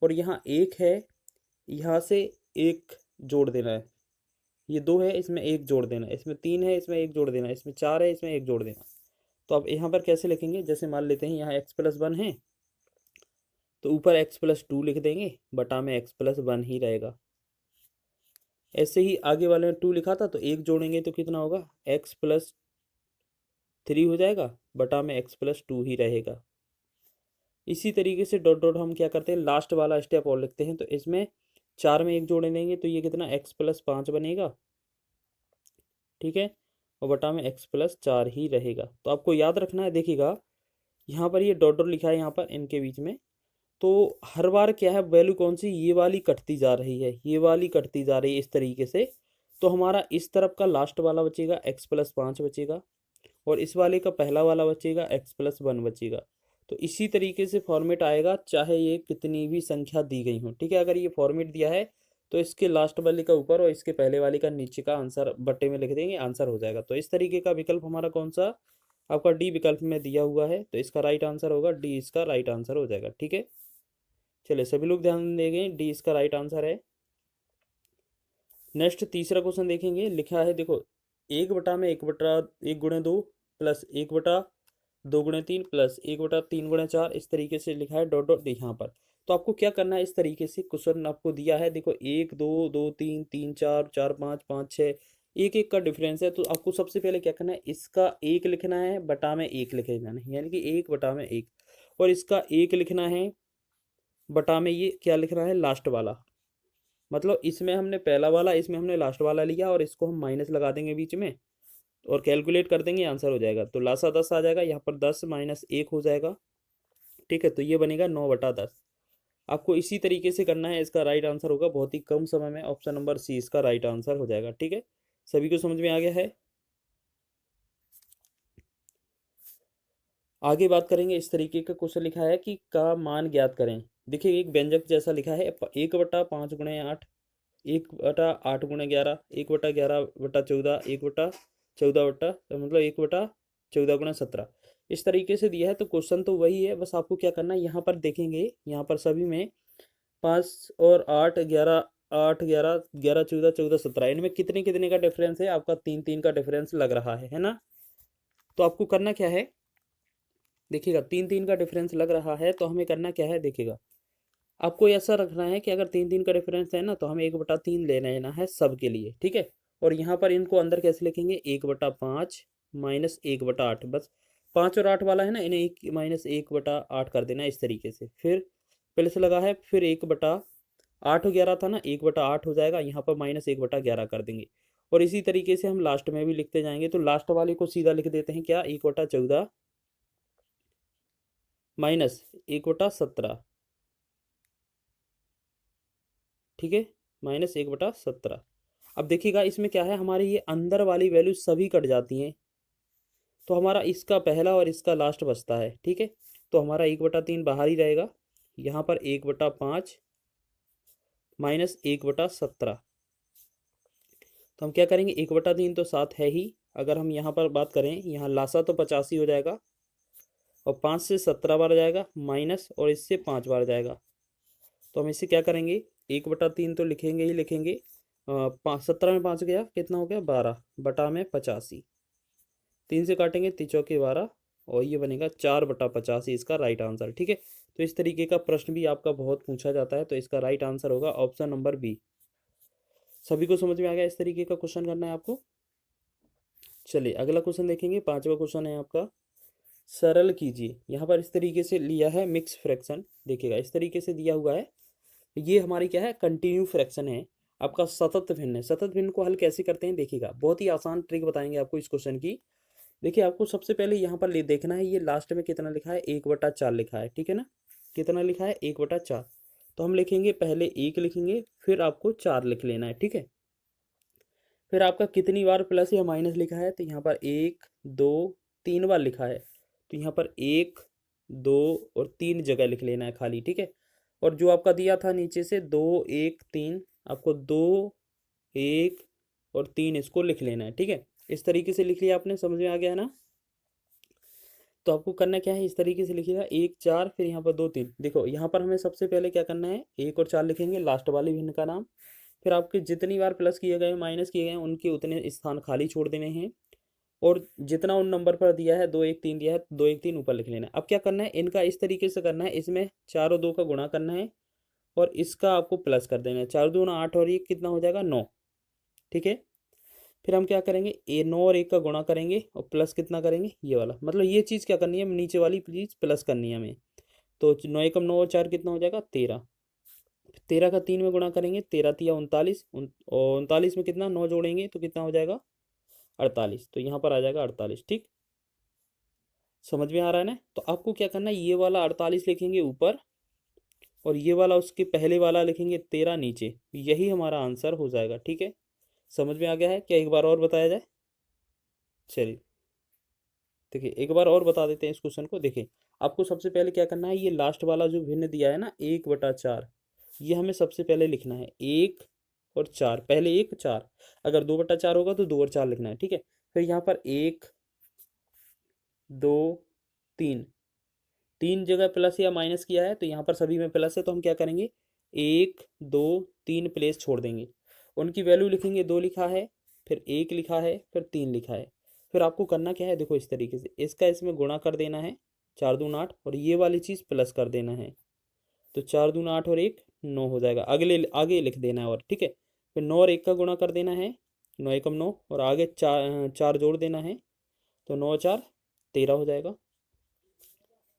और यहाँ एक है, यहाँ से एक जोड़ देना है, ये 2 है इसमें एक जोड़ देना है, इसमें 3 है इसमें एक जोड़ देना है, इसमें 4 है इसमें एक जोड़ देना। तो अब यहाँ पर कैसे लिखेंगे, जैसे मान लेते हैं यहाँ x+1 है तो ऊपर x+2 लिख देंगे, बटा में x+1 ही रहेगा। ऐसे ही आगे वाले में 2 लिखा था तो एक जोड़ेंगे तो कितना होगा, x+3 हो जाएगा, बटा में x+2 ही रहेगा। इसी तरीके से डॉट डॉट हम क्या करते हैं, लास्ट वाला स्टेप और लिखते हैं, तो इसमें 4 में एक जोड़े देंगे तो ये कितना, x+5 बनेगा, ठीक है, और बटा में x+4 ही रहेगा। तो आपको याद रखना है, देखिएगा यहाँ पर ये डॉट डॉट लिखा है यहाँ पर इनके बीच में, तो हर बार क्या है वैल्यू कौन सी, ये वाली कटती जा रही है, ये वाली कटती जा रही है इस तरीके से। तो हमारा इस तरफ का लास्ट वाला बचेगा x+5 बचेगा, और इस वाले का पहला वाला बचेगा x+1 बचेगा। तो इसी तरीके से फॉर्मेट आएगा चाहे ये कितनी भी संख्या दी गई हो, ठीक है। अगर ये फॉर्मेट दिया है तो इसके लास्ट वाले का ऊपर और इसके पहले वाले का नीचे का आंसर बट्टे में लिख देंगे, आंसर हो जाएगा। तो इस तरीके का विकल्प हमारा कौन सा, आपका डी विकल्प में दिया हुआ है, तो इसका राइट आंसर होगा डी, इसका राइट आंसर हो जाएगा, ठीक है। चलिए सभी लोग ध्यान देंगे, डी इसका राइट आंसर है। नेक्स्ट तीसरा क्वेश्चन देखेंगे, लिखा है देखो 1/1 प्लस 1/2 प्लस 1/3 इस तरीके से लिखा है डॉट डॉट यहाँ पर। तो आपको क्या करना है, इस तरीके से क्वेश्चन आपको दिया है, देखो 1 2 2 3 3 4 4 5 5 6 एक एक का डिफरेंस है। तो आपको सबसे पहले क्या करना है, इसका एक लिखना है, बटा में एक लिखना है, यानी कि 1/1, और इसका एक लिखना है, बटा में ये क्या लिखना है, लास्ट वाला। मतलब इसमें हमने पहला वाला, इसमें हमने लास्ट वाला लिया, और इसको हम माइनस लगा देंगे बीच में और कैलकुलेट कर देंगे, आंसर हो जाएगा। तो लासा 10 आ जाएगा, यहाँ पर 10 - 1 हो जाएगा, ठीक है। तो ये बनेगा 9/10। आपको इसी तरीके से करना है, इसका राइट आंसर होगा बहुत ही कम समय में, ऑप्शन नंबर सी इसका राइट आंसर हो जाएगा, ठीक है। सभी को समझ में आ गया है। आगे बात करेंगे, इस तरीके का क्वेश्चन लिखा है कि का मान ज्ञात करें। देखिए एक व्यंजक जैसा लिखा है, 1/5 × 8, 1/8 × 11, 1/11/14, 1/14 मतलब 1/14 × 17 इस तरीके से दिया है। तो क्वेश्चन तो वही है, बस आपको क्या करना है, यहाँ पर देखेंगे, यहाँ पर सभी में 5 और 8 11 8 11 11 14 14 17 इनमें कितने कितने का डिफरेंस है, आपका 3 3 का डिफरेंस लग रहा है ना। तो आपको करना क्या है, देखिएगा 3 3 का डिफरेंस लग रहा है, तो हमें करना क्या है, देखिएगा आपको ऐसा रखना है कि अगर 3 3 का डिफरेंस है ना, तो हमें 1/3 ले लेना है सबके लिए, ठीक है। और यहाँ पर इनको अंदर कैसे लिखेंगे, 1/5 - 1/8, बस 5 और 8 वाला है ना, इन्हें 1 - 1/8 कर देना इस तरीके से। फिर पहले से लगा है, फिर 1/8 11 था ना, 1/8 हो जाएगा, यहाँ पर -1/11 कर देंगे। और इसी तरीके से हम लास्ट में भी लिखते जाएंगे। तो लास्ट वाले को सीधा लिख देते हैं क्या, 1/14 - 1/17, ठीक है, -1/17। अब देखिएगा इसमें क्या है, हमारी ये अंदर वाली वैल्यू सभी कट जाती हैं, तो हमारा इसका पहला और इसका लास्ट बचता है, ठीक है। तो हमारा 1/3 बाहर ही रहेगा, यहाँ पर 1/5 -1/17। तो हम क्या करेंगे, 1/3 तो 7 है ही, अगर हम यहाँ पर बात करें, यहाँ लासा तो 85 हो जाएगा, और 5 से 17 बार जाएगा माइनस, और इससे 5 बार जाएगा। तो हम इससे क्या करेंगे, 1/3 तो लिखेंगे ही लिखेंगे, 17 में 5 गया, कितना हो गया 12, बटा में 85, 3 से काटेंगे 3 चौके 12, और ये बनेगा 4/85 इसका राइट आंसर, ठीक है। तो इस तरीके का प्रश्न भी आपका बहुत पूछा जाता है, तो इसका राइट आंसर होगा ऑप्शन नंबर बी। सभी को समझ में आ गया, इस तरीके का क्वेश्चन करना है आपको। चलिए अगला क्वेश्चन देखेंगे, पांचवा क्वेश्चन है आपका, सरल कीजिए। यहाँ पर इस तरीके से लिया है मिक्स फ्रैक्शन, देखिएगा इस तरीके से दिया हुआ है, ये हमारी क्या है, कंटिन्यू फ्रैक्शन है, आपका सतत भिन्न है। सतत भिन्न को हल कैसे करते हैं, देखिएगा बहुत ही आसान ट्रिक बताएंगे आपको इस क्वेश्चन की। देखिए आपको सबसे पहले यहाँ पर ले देखना है, ये लास्ट में कितना लिखा है, 1/4 लिखा है, ठीक है ना। कितना लिखा है, 1/4। तो हम लिखेंगे, पहले 1 लिखेंगे, फिर आपको 4 लिख लेना है, ठीक है। फिर आपका कितनी बार प्लस या माइनस लिखा है, तो यहाँ पर 1 2 3 बार लिखा है, तो यहाँ पर 1 2 और 3 जगह लिख लेना है खाली, ठीक है। और जो आपका दिया था नीचे से 2 1 3, आपको 2 1 और 3 इसको लिख लेना है, ठीक है। इस तरीके से लिख लिया आपने, समझ में आ गया है ना। तो आपको करना क्या है, इस तरीके से लिखिएगा, 1 4, फिर यहाँ पर 2 3। देखो यहाँ पर हमें सबसे पहले क्या करना है, 1 और 4 लिखेंगे, लास्ट वाले भिन्न का नाम। फिर आपके जितनी बार प्लस किए गए माइनस किए गए उनके उतने स्थान खाली छोड़ देने हैं, और जितना उन नंबर पर दिया है 2 1 3 दिया है, 2 1 3 ऊपर लिख लेना है। अब क्या करना है, इनका इस तरीके से करना है, इसमें 4 और 2 का गुणा करना है, और इसका आपको प्लस कर देना है, 4 2 8 और 1 कितना हो जाएगा 9, ठीक है। फिर हम क्या करेंगे, 9 और 1 का गुणा करेंगे, और प्लस कितना करेंगे, ये वाला, मतलब ये चीज़ क्या करनी है, नीचे वाली चीज़ प्लस करनी है हमें। तो 9 एकम 9 और 4 कितना हो जाएगा 13, 13 का 3 में गुणा करेंगे, 13 तिया 39, और 39 में कितना 9 जोड़ेंगे तो कितना हो जाएगा 48, तो यहाँ पर आ जाएगा 48, ठीक। समझ में आ रहा है ना। तो आपको क्या करना है, ये वाला 48 लिखेंगे ऊपर, और ये वाला उसके पहले वाला लिखेंगे 13 नीचे, यही हमारा आंसर हो जाएगा, ठीक है। समझ में आ गया है क्या, एक बार और बताया जाए। चलिए देखिए एक बार और बता देते हैं इस क्वेश्चन को। देखिए आपको सबसे पहले क्या करना है, ये लास्ट वाला जो भिन्न दिया है ना 1/4, ये हमें सबसे पहले लिखना है 1 और 4, पहले 1 4, अगर 2/4 होगा तो 2 और 4 लिखना है, ठीक है। फिर यहाँ पर 1 2 3, 3 जगह प्लस या माइनस किया है तो यहाँ पर सभी में प्लस है, तो हम क्या करेंगे 1 2 3 प्लेस छोड़ देंगे, उनकी वैल्यू लिखेंगे, 2 लिखा है, फिर 1 लिखा है, फिर 3 लिखा है। फिर आपको करना क्या है, देखो इस तरीके से इसका इसमें गुणा कर देना है, 4 दूनी 8, और ये वाली चीज़ प्लस कर देना है, तो 4 दूनी 8 और 1 9 हो जाएगा, अगले आगे लिख देना है, और ठीक है। फिर 9 और 1 का गुणा कर देना है, 9 एकम 9, और आगे 4 जोड़ देना है, तो 9 4 13 हो जाएगा।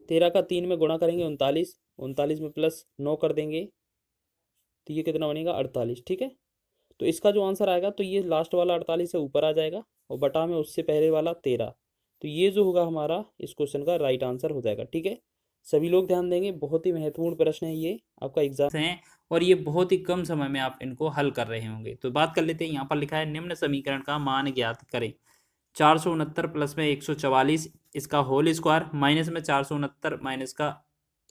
13 का 3 में गुणा करेंगे 39, 39 में प्लस 9 कर देंगे, तो ये कितना बनेगा 48, ठीक है। तो इसका जो आंसर आएगा, तो ये लास्ट वाला 48 से ऊपर आ जाएगा, और बटा में उससे पहले वाला 13, तो ये जो होगा हमारा इस क्वेश्चन का राइट आंसर हो जाएगा, ठीक है। सभी लोग ध्यान देंगे, बहुत ही महत्वपूर्ण प्रश्न है ये आपका एग्जाम हैं और ये बहुत ही कम समय में आप इनको हल कर रहे होंगे। तो बात कर लेते हैं, यहाँ पर लिखा है निम्न समीकरण का मान ज्ञात करें। 469 प्लस में 144 इसका होल स्क्वायर, माइनस में 469 माइनस का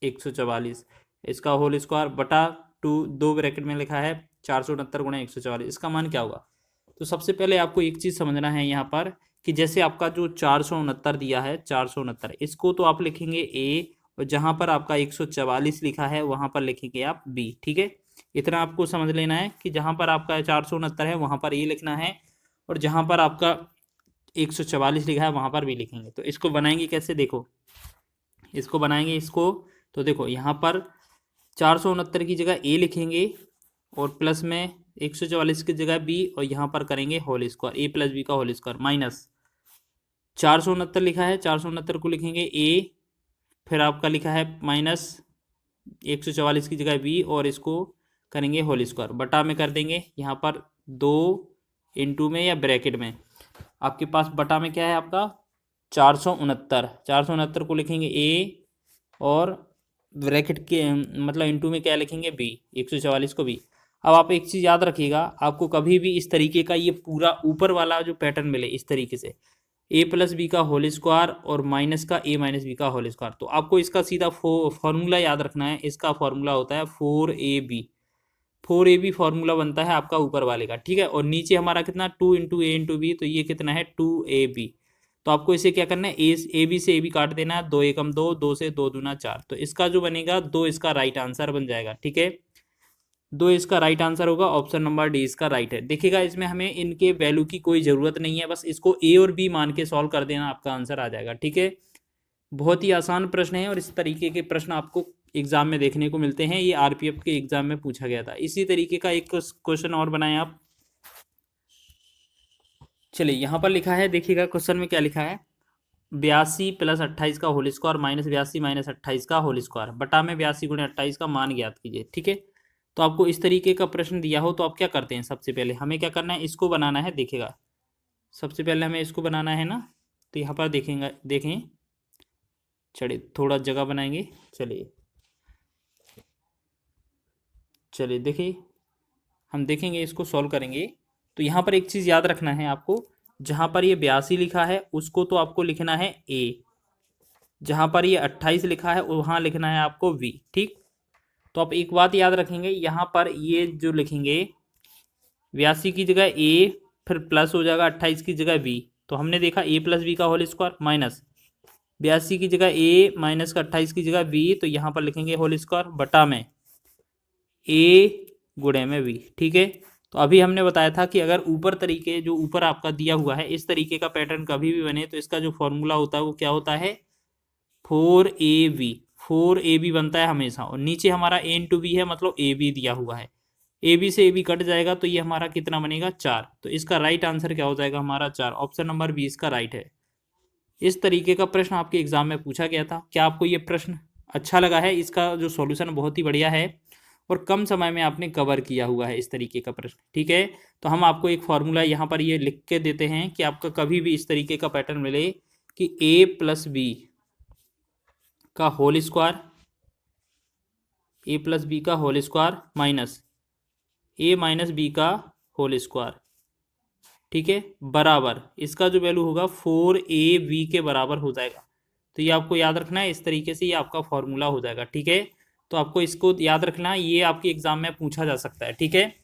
144 इसका होल स्क्वायर, बटा 2 ब्रैकेट में लिखा है 469 गुणा 144, इसका मान क्या होगा। तो सबसे पहले आपको एक चीज़ समझना है यहाँ पर कि जैसे आपका जो 469 दिया है 469, इसको तो आप लिखेंगे ए, और जहाँ पर आपका 144 लिखा है वहाँ पर लिखेंगे आप बी, ठीक है। इतना आपको समझ लेना है कि जहाँ पर आपका 469 है वहाँ पर ए लिखना है, और जहाँ पर आपका 144 लिखा है वहाँ पर भी लिखेंगे। तो इसको बनाएंगे कैसे, देखो इसको बनाएंगे इसको, तो देखो यहाँ पर 469 की जगह ए लिखेंगे, और प्लस में 144 की जगह बी, और यहाँ पर करेंगे होल स्क्वायर, ए प्लस बी का होल स्क्वायर, माइनस 469 लिखा है, 469 को लिखेंगे ए, फिर आपका लिखा है माइनस 144 की जगह बी, और इसको करेंगे होल स्क्वायर, बटा में कर देंगे यहाँ पर 2 इंटू में या ब्रैकेट में, आपके पास बटा में क्या है आपका 469 को लिखेंगे ए, और ब्रैकेट के मतलब इंटू में क्या लिखेंगे बी, 144 को बी। अब आप एक चीज़ याद रखिएगा, आपको कभी भी इस तरीके का ये पूरा ऊपर वाला जो पैटर्न मिले इस तरीके से ए प्लस बी का होल स्क्वायर और माइनस का ए माइनस बी का होल स्क्वायर, तो आपको इसका सीधा फॉर्मूला याद रखना है। इसका फॉर्मूला होता है 4ab, 4ab फॉर्मूला बनता है आपका ऊपर वाले का, ठीक है। और नीचे हमारा कितना 2 इंटू ए इंटू बी, तो ये कितना है 2ab। तो आपको इसे क्या करना है, ए बी से ए बी काट देना है, 2 एकम 2, 2 से 2 दूना 4, तो इसका जो बनेगा 2 इसका राइट आंसर बन जाएगा, ठीक है। 2 इसका राइट आंसर होगा, ऑप्शन नंबर डी इसका राइट है। देखिएगा इसमें हमें इनके वैल्यू की कोई ज़रूरत नहीं है, बस इसको ए और बी मान के सॉल्व कर देना, आपका आंसर आ जाएगा, ठीक है। बहुत ही आसान प्रश्न है, और इस तरीके के प्रश्न आपको एग्जाम में देखने को मिलते हैं। ये आरपीएफ के एग्जाम में पूछा गया था। इसी तरीके का एक क्वेश्चन और बनाएं आप। चलिए यहाँ पर लिखा है, देखिएगा क्वेश्चन में क्या लिखा है, 82 प्लस 28 का होल स्क्वायर माइनस 82 माइनस 28 का होल स्क्वायर, बटा में 82 गुणे 28 का मान ज्ञात कीजिए, ठीक है। तो आपको इस तरीके का प्रश्न दिया हो तो आप क्या करते हैं, सबसे पहले हमें क्या करना है, इसको बनाना है। देखिएगा सबसे पहले हमें इसको बनाना है ना, तो यहाँ पर देखेंगे, देखें, चलिए थोड़ा जगह बनाएंगे। चलिए देखिए हम देखेंगे, इसको सॉल्व करेंगे। तो यहाँ पर एक चीज़ याद रखना है आपको, जहाँ पर ये 82 लिखा है उसको तो आपको लिखना है ए, जहाँ पर ये 28 लिखा है वहाँ लिखना है आपको वी, ठीक। तो आप एक बात याद रखेंगे, यहाँ पर ये जो लिखेंगे 82 की जगह ए, फिर प्लस हो जाएगा 28 की जगह बी, तो हमने देखा ए प्लस बी का होल स्क्वायर, माइनस 82 की जगह ए माइनस का 28 की जगह बी, तो यहाँ पर लिखेंगे होल स्क्वायर, बटा में ए गुणे में बी, ठीक है। तो अभी हमने बताया था कि अगर ऊपर तरीके जो ऊपर आपका दिया हुआ है इस तरीके का पैटर्न कभी भी बने, तो इसका जो फॉर्मूला होता है वो क्या होता है 4ab, 4ab बनता है हमेशा, और नीचे हमारा a इंटू बी है, मतलब ए बी दिया हुआ है, ए बी से ए बी कट जाएगा, तो ये हमारा कितना बनेगा 4। तो इसका राइट आंसर क्या हो जाएगा हमारा 4, ऑप्शन नंबर बी इसका राइट है। इस तरीके का प्रश्न आपके एग्जाम में पूछा गया था। क्या आपको ये प्रश्न अच्छा लगा है? इसका जो सॉल्यूशन बहुत ही बढ़िया है और कम समय में आपने कवर किया हुआ है इस तरीके का प्रश्न, ठीक है। तो हम आपको एक फॉर्मूला यहाँ पर ये लिख के देते हैं कि आपका कभी भी इस तरीके का पैटर्न मिले कि a प्लस बी का होल स्क्वायर, ए प्लस बी का होल स्क्वायर माइनस ए माइनस बी का होल स्क्वायर, ठीक है, बराबर इसका जो वैल्यू होगा 4ab के बराबर हो जाएगा। तो ये आपको याद रखना है, इस तरीके से ये आपका फॉर्मूला हो जाएगा। ठीक है, तो आपको इसको याद रखना है, ये आपके एग्जाम में पूछा जा सकता है। ठीक है,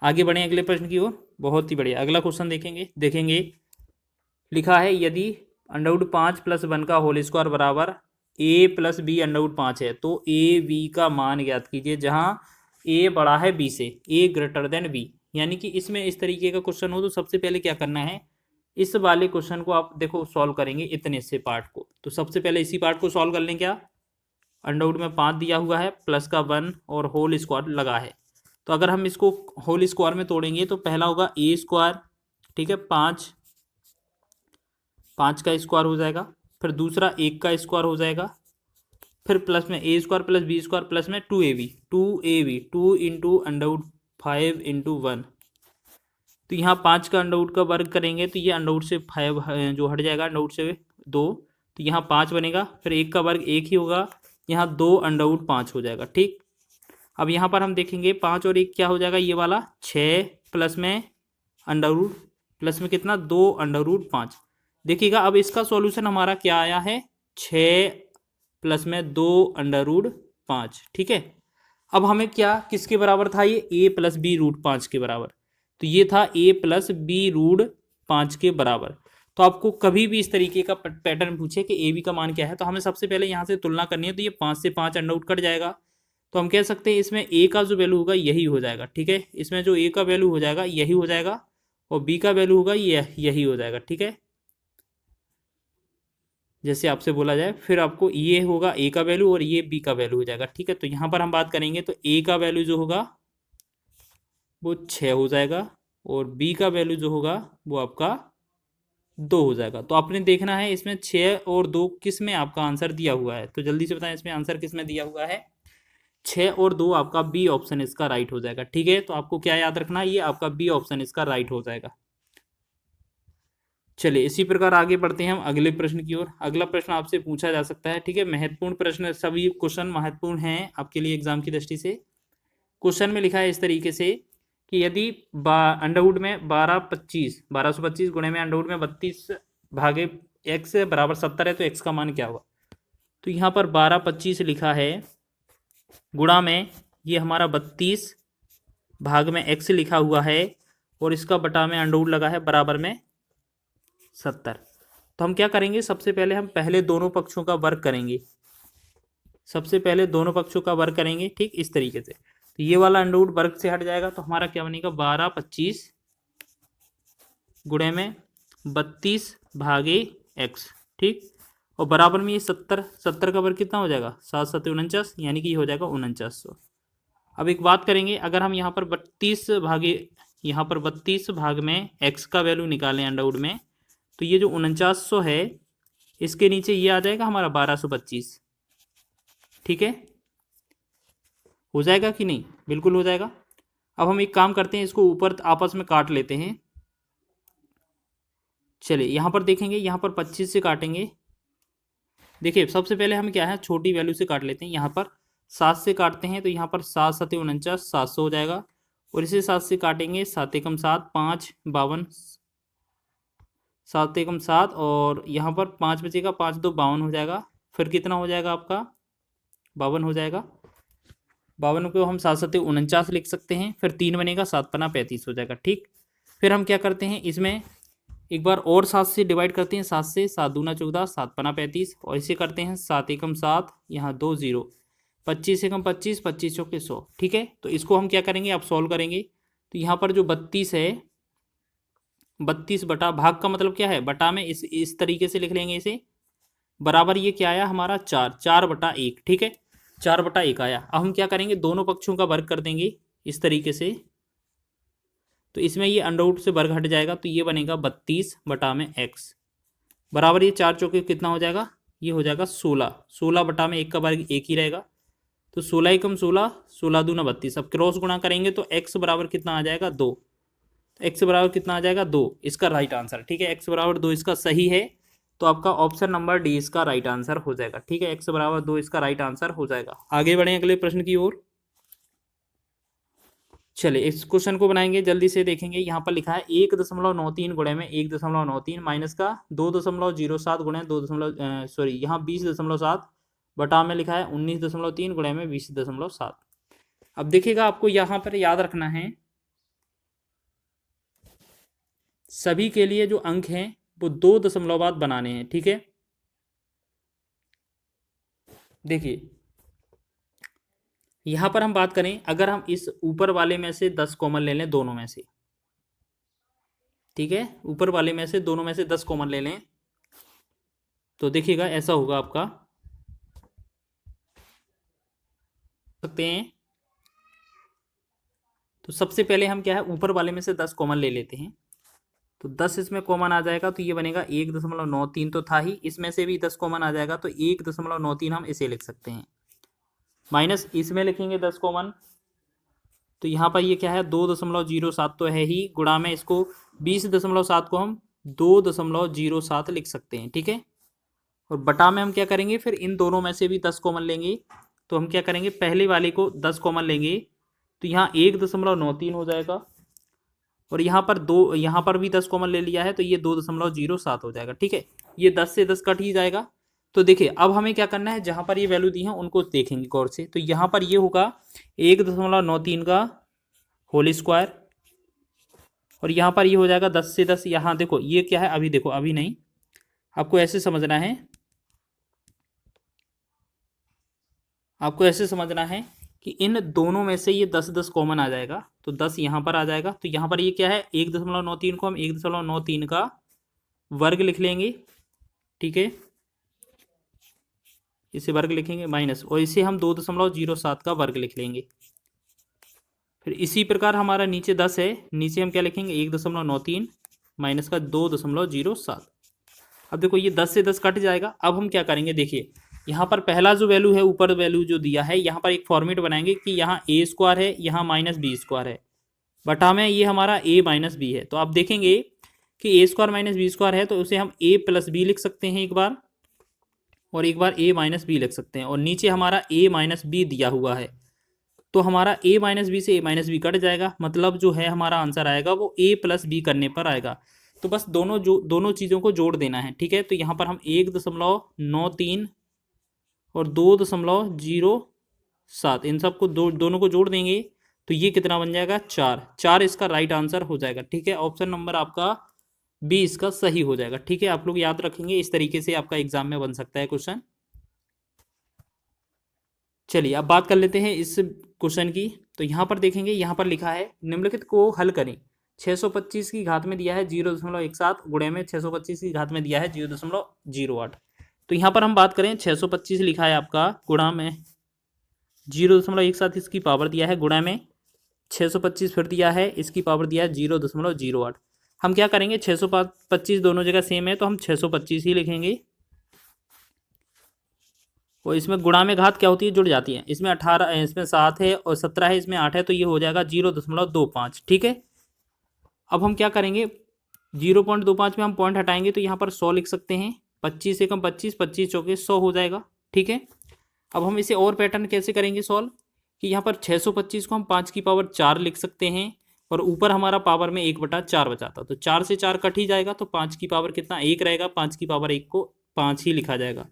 आगे बढ़ें अगले प्रश्न की ओर। बहुत ही बढ़िया, अगला क्वेश्चन देखेंगे। लिखा है यदि √5 + 1 का होल स्क्वायर बराबर a + b √5 है, तो ए बी का मान ज्ञात कीजिए जहां a बड़ा है b से, a > b। यानी कि इसमें इस तरीके का क्वेश्चन हो तो सबसे पहले क्या करना है, इस वाले क्वेश्चन को आप देखो सॉल्व करेंगे इतने से पार्ट को। तो सबसे पहले इसी पार्ट को सॉल्व कर लें। क्या √5 दिया हुआ है, प्लस का 1 और होल स्क्वायर लगा है। तो अगर हम इसको होल स्क्वायर में तोड़ेंगे तो पहला होगा a², ठीक है, 5 का स्क्वायर हो जाएगा, फिर दूसरा 1 का स्क्वायर हो जाएगा, फिर प्लस में a² + b² प्लस में 2ab 2 इंटू √5 इंटू 1। तो यहाँ 5 का √ का वर्ग करेंगे तो ये √ से 5 जो हट जाएगा, √ से 2, तो यहाँ 5 बनेगा, फिर 1 का वर्ग 1 ही होगा, यहाँ 2 √5 हो जाएगा। ठीक, अब यहाँ पर हम देखेंगे 5 और 1 क्या हो जाएगा, ये वाला 6 प्लस में प्लस में कितना 2 √5। देखिएगा अब इसका सॉल्यूशन हमारा क्या आया है, 6 प्लस में 2 √5। ठीक है, अब हमें क्या किसके बराबर था, ये a + b √5 के बराबर। तो ये था a + b √5 के बराबर। तो आपको कभी भी इस तरीके का पैटर्न पूछे कि a b का मान क्या है, तो हमें सबसे पहले यहाँ से तुलना करनी है। तो ये 5 से 5 √ कट जाएगा, तो हम कह सकते हैं इसमें a का जो वैल्यू होगा यही हो जाएगा। ठीक है, इसमें जो a का वैल्यू हो जाएगा यही हो जाएगा, और b का वैल्यू होगा यही हो जाएगा। ठीक है, जैसे आपसे बोला जाए, फिर आपको ये होगा a का वैल्यू और ये b का वैल्यू हो जाएगा। ठीक है, तो यहाँ पर हम बात करेंगे तो a का वैल्यू जो होगा वो 6 हो जाएगा, और b का वैल्यू जो होगा वो आपका 2 हो जाएगा। तो आपने देखना है इसमें 6 और 2 किस में आपका आंसर दिया हुआ है, तो जल्दी से बताएं इसमें आंसर किस में दिया हुआ है, 6 और 2 आपका बी ऑप्शन इसका राइट हो जाएगा। ठीक है, तो आपको क्या याद रखना है, ये आपका बी ऑप्शन इसका राइट हो जाएगा। चलिए इसी प्रकार आगे बढ़ते हैं हम अगले प्रश्न की ओर। अगला प्रश्न आपसे पूछा जा सकता है। ठीक है, महत्वपूर्ण प्रश्न, सभी क्वेश्चन महत्वपूर्ण हैं आपके लिए एग्जाम की दृष्टि से। क्वेश्चन में लिखा है इस तरीके से कि यदि √ में 1225 गुणे में √ में 32 भागे x बराबर 70 है, तो x का मान क्या होगा। तो यहाँ पर 1225 लिखा है, गुणा में ये हमारा 32 भाग में x लिखा हुआ है, और इसका बटा में √ लगा है बराबर में 70। तो हम क्या करेंगे, सबसे पहले हम दोनों पक्षों का वर्ग करेंगे। ठीक, इस तरीके से। तो ये वाला √ वर्ग से हट जाएगा, तो हमारा क्या बनेगा, 1225 गुणे में 32 भागे x। ठीक, और बराबर में ये 70 का वर्ग कितना हो जाएगा, 7 7 49, यानी कि ये हो जाएगा 4900। अब एक बात करेंगे, अगर हम यहाँ पर 32 भाग में x का वैल्यू निकालें √ में, तो ये जो 4900 है इसके नीचे ये आ जाएगा हमारा 1225। ठीक है, हो जाएगा कि नहीं, बिल्कुल हो जाएगा। अब हम एक काम करते हैं, इसको ऊपर आपस में काट लेते हैं। चलिए यहाँ पर देखेंगे, यहाँ पर 25 से काटेंगे। देखिए सबसे पहले हम क्या है, छोटी वैल्यू से काट लेते हैं। यहाँ पर 7 से काटते हैं, तो यहाँ पर 7 7 49, 700 हो जाएगा। और इसे 7 से काटेंगे, 7 एकम 7, 5 52, 7 एकम 7, और यहाँ पर 5 बचेगा, 5 2 52 हो जाएगा। फिर कितना हो जाएगा आपका, 52 हो जाएगा। 52 को हम 7 7 49 लिख सकते हैं, फिर 3 बनेगा, 7 पना 35 हो जाएगा। ठीक, फिर हम क्या करते हैं, इसमें एक बार और 7 से डिवाइड करते हैं, 7 से, 7 दूना 14, 7 पना 35, और इसे करते हैं 7 एकम 7, यहाँ 2 0, 25 एकम 25, 25 चौके 100। ठीक है, तो इसको हम क्या करेंगे, आप सॉल्व करेंगे। तो यहाँ पर जो 32 है, 32 बटा, भाग का मतलब क्या है, बटा में इस तरीके से लिख लेंगे इसे, बराबर ये क्या आया हमारा 4/1। ठीक है, 4/1 आया। अब हम क्या करेंगे, दोनों पक्षों का वर्ग कर देंगे इस तरीके से। तो इसमें ये √ से वर्ग हट जाएगा, तो ये बनेगा 32 बटा में x बराबर, ये 4 चौके कितना हो जाएगा, ये हो जाएगा 16। 16 बटा में 1 का वर्ग 1 ही रहेगा, तो 16 एकम 16, 16 दूना 32। अब क्रॉस गुणा करेंगे तो x बराबर कितना आ जाएगा, 2। तो x बराबर कितना आ जाएगा, 2, इसका राइट आंसर। ठीक है, x बराबर 2 इसका सही है, तो आपका ऑप्शन नंबर डी इसका राइट आंसर हो जाएगा। ठीक है, x बराबर 2 इसका राइट आंसर हो जाएगा। आगे बढ़ें अगले प्रश्न की ओर। चलिए इस क्वेश्चन को बनाएंगे, जल्दी से देखेंगे। यहाँ पर लिखा है 1.93 गुणे में 1.93 माइनस का 2.07 गुणे 2 सॉरी यहाँ 20.7 बटा में लिखा है 19.3 गुणे में 20.7। अब देखिएगा आपको यहाँ पर याद रखना है सभी के लिए जो अंक हैं वो 2 दशमलव बाद बनाने हैं, ठीक है। देखिए यहां पर हम बात करें, अगर हम इस ऊपर वाले में से 10 कॉमन ले लें दोनों में से, ठीक है, ऊपर वाले में से दोनों में से 10 कॉमन ले लें तो देखिएगा ऐसा होगा आपका, सकते हैं। तो सबसे पहले हम क्या है ऊपर वाले में से 10 कॉमन ले लेते हैं, तो 10 इसमें कॉमन आ जाएगा तो ये बनेगा 1.93 तो था ही, इसमें से भी 10 कॉमन आ जाएगा तो 1.93 हम इसे लिख सकते हैं। माइनस इसमें लिखेंगे 10 कॉमन तो यहाँ पर ये क्या है 2.07 तो है ही, गुणा में इसको 20.7 को हम 2.07 लिख सकते हैं, ठीक है। और बटा में हम क्या करेंगे, फिर इन दोनों में से भी 10 कॉमन लेंगे तो हम क्या करेंगे पहले वाले को 10 कॉमन लेंगे तो यहाँ 1.93 हो जाएगा, और यहाँ पर भी 10 कॉमन ले लिया है तो ये 2.07 हो जाएगा, ठीक है। ये 10 से 10 कट ही जाएगा। तो देखिए अब हमें क्या करना है, जहाँ पर ये वैल्यू दी है उनको देखेंगे गौर से। तो यहाँ पर ये होगा 1.93 का होल स्क्वायर, और यहाँ पर ये हो जाएगा 10 से 10। यहाँ देखो ये क्या है, अभी देखो अभी नहीं, आपको ऐसे समझना है, आपको ऐसे समझना है कि इन दोनों में से ये 10 कॉमन आ जाएगा तो 10 यहाँ पर आ जाएगा। तो यहाँ पर ये क्या है 1.93 को हम 1.93 का वर्ग लिख लेंगे, ठीक है, इसे वर्ग लिखेंगे माइनस, और इसे हम 2.07 का वर्ग लिख लेंगे। फिर इसी प्रकार हमारा नीचे 10 है, नीचे हम क्या लिखेंगे 1.93 माइनस का 2.07। अब देखो ये 10 से 10 कट जाएगा। अब हम क्या करेंगे, देखिए यहाँ पर पहला जो वैल्यू है, ऊपर वैल्यू जो दिया है, यहाँ पर एक फॉर्मेट बनाएंगे कि यहाँ ए स्क्वायर है, यहाँ माइनस बी स्क्वायर है, बटा में ये हमारा ए माइनस बी है। तो आप देखेंगे कि A square minus B square है तो उसे हम ए प्लस बी लिख सकते हैं एक बार, और एक बार ए माइनस बी लिख सकते हैं, और नीचे हमारा ए माइनस बी दिया हुआ है तो हमारा ए माइनस बी से ए माइनस बी कट जाएगा, मतलब जो है हमारा आंसर आएगा वो ए प्लस बी करने पर आएगा। तो बस दोनों चीज़ों को जोड़ देना है, ठीक है। तो यहाँ पर हम 1.93 और 2.07 इन सबको दोनों को जोड़ देंगे तो ये कितना बन जाएगा 4 इसका राइट आंसर हो जाएगा, ठीक है। ऑप्शन नंबर आपका बी इसका सही हो जाएगा, ठीक है। आप लोग याद रखेंगे, इस तरीके से आपका एग्जाम में बन सकता है क्वेश्चन। चलिए अब बात कर लेते हैं इस क्वेश्चन की। तो यहाँ पर देखेंगे, यहाँ पर लिखा है निम्नलिखित को हल करें। 625 की घात में दिया है 0.17 गुणे में 625 की घात में दिया है 0.08। तो यहाँ पर हम बात करें 625 लिखा है आपका, गुणा में 0.17 इसकी पावर दिया है, गुणा में 625 फिर दिया है, इसकी पावर दिया है 0.08। हम क्या करेंगे 625 दोनों जगह सेम है तो हम 625 ही लिखेंगे, और इसमें गुणा में घात क्या होती है जुड़ जाती है, इसमें 18 इसमें 7 है और 17 है, इसमें 8 है तो ये हो जाएगा 0.25, ठीक है। अब हम क्या करेंगे 0.25 में हम पॉइंट हटाएंगे तो यहाँ पर 100 लिख सकते हैं, 25 से कम 25, 25 चौके 100 हो जाएगा, ठीक है। अब हम इसे और पैटर्न कैसे करेंगे सॉल्व, कि यहाँ पर 625 को हम 5 की पावर 4 लिख सकते हैं, और ऊपर हमारा पावर में 1/4 बचाता, तो 4 से 4 कट ही जाएगा तो 5 की पावर कितना 1 रहेगा, 5 की पावर 1 को 5 ही लिखा जाएगा।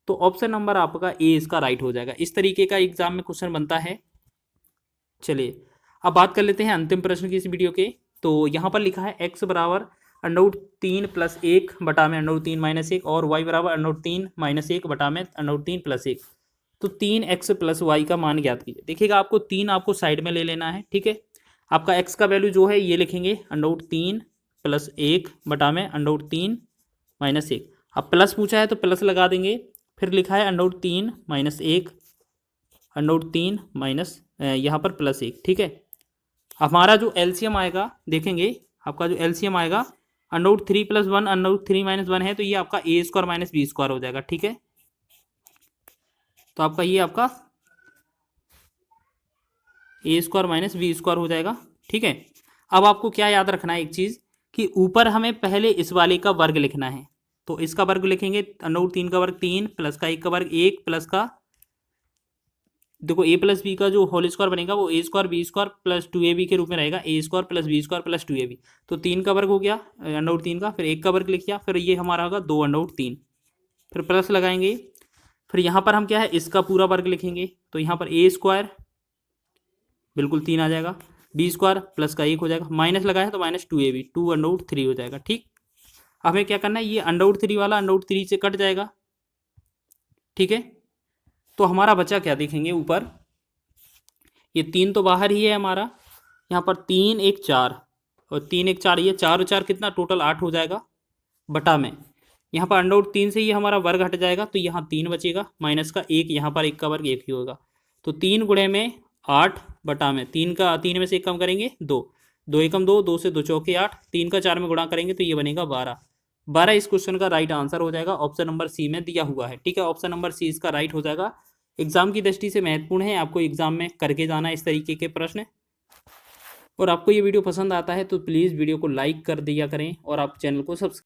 तो ऑप्शन नंबर आपका ए इसका राइट हो जाएगा। इस तरीके का एग्जाम में क्वेश्चन बनता है। चलिए अब बात कर लेते हैं अंतिम प्रश्न की इस वीडियो के। तो यहाँ पर लिखा है x बराबर √3 + 1 बटा में √3 - 1 और y बराबर √3 - 1 बटा में √3 + 1। तो 3x + y का मान ज्ञात कीजिए। देखिएगा आपको 3 आपको साइड में ले लेना है, ठीक है। आपका x का वैल्यू जो है ये लिखेंगे √3 + 1 बटा में √3 - 1। अब प्लस पूछा है तो प्लस लगा देंगे, फिर लिखा है √3 - 1 √3 माइनस यहाँ पर +1, ठीक है। हमारा जो एलसीएम आएगा देखेंगे, आपका जो एलसीएम आएगा √3 + 1 √3 - 1 है तो ये आपका a² - b² हो जाएगा, ठीक है। तो आपका ये आपका a² - b² हो जाएगा, ठीक है। अब आपको क्या याद रखना है एक चीज़, कि ऊपर हमें पहले इस वाले का वर्ग लिखना है, तो इसका वर्ग लिखेंगे √3 का वर्ग 3 प्लस का 1 का वर्ग 1 प्लस का देखो ए प्लस बी का जो होल स्क्वायर बनेगा वो A square B square plus 2ab के रूप में रहेगा, A square plus B square plus 2ab। तो 3 का वर्ग हो गया √3 का, फिर 1 का वर्ग लिख दिया, फिर ये हमारा होगा 2 √3, फिर प्लस लगाएंगे, फिर यहाँ पर हम क्या है इसका पूरा वर्ग लिखेंगे, तो यहाँ पर ए स्क्वायर बिल्कुल 3 आ जाएगा, बी स्क्वायर प्लस का 1 हो जाएगा, माइनस लगाया तो माइनस 2ab 2 √3 हो जाएगा। ठीक, हमें क्या करना है, ये √3 वाला √3 से कट जाएगा। ठीक है, तो हमारा बचा क्या देखेंगे ऊपर, ये 3 तो बाहर ही है हमारा, यहाँ पर 3 1 4 और 3 1 4, ये 4 और 4 कितना टोटल 8 हो जाएगा बटा में, यहाँ पर √3 से ये हमारा वर्ग हट जाएगा तो यहाँ 3 बचेगा, माइनस का 1, यहाँ पर 1 का वर्ग 1 ही होगा, तो 3 गुणे में 8 बटा में 3 में से 1 कम करेंगे 2, 2 एकम 2, 2 से 2 चौके 8, 3 का 4 में गुणा करेंगे तो ये बनेगा 12 इस क्वेश्चन का राइट आंसर हो जाएगा, ऑप्शन नंबर सी में दिया हुआ है। ठीक है, ऑप्शन नंबर सी इसका राइट हो जाएगा। एग्जाम की दृष्टि से महत्वपूर्ण है, आपको एग्जाम में करके जाना है इस तरीके के प्रश्न। और आपको ये वीडियो पसंद आता है तो प्लीज़ वीडियो को लाइक कर दिया करें और आप चैनल को सब्सक्राइब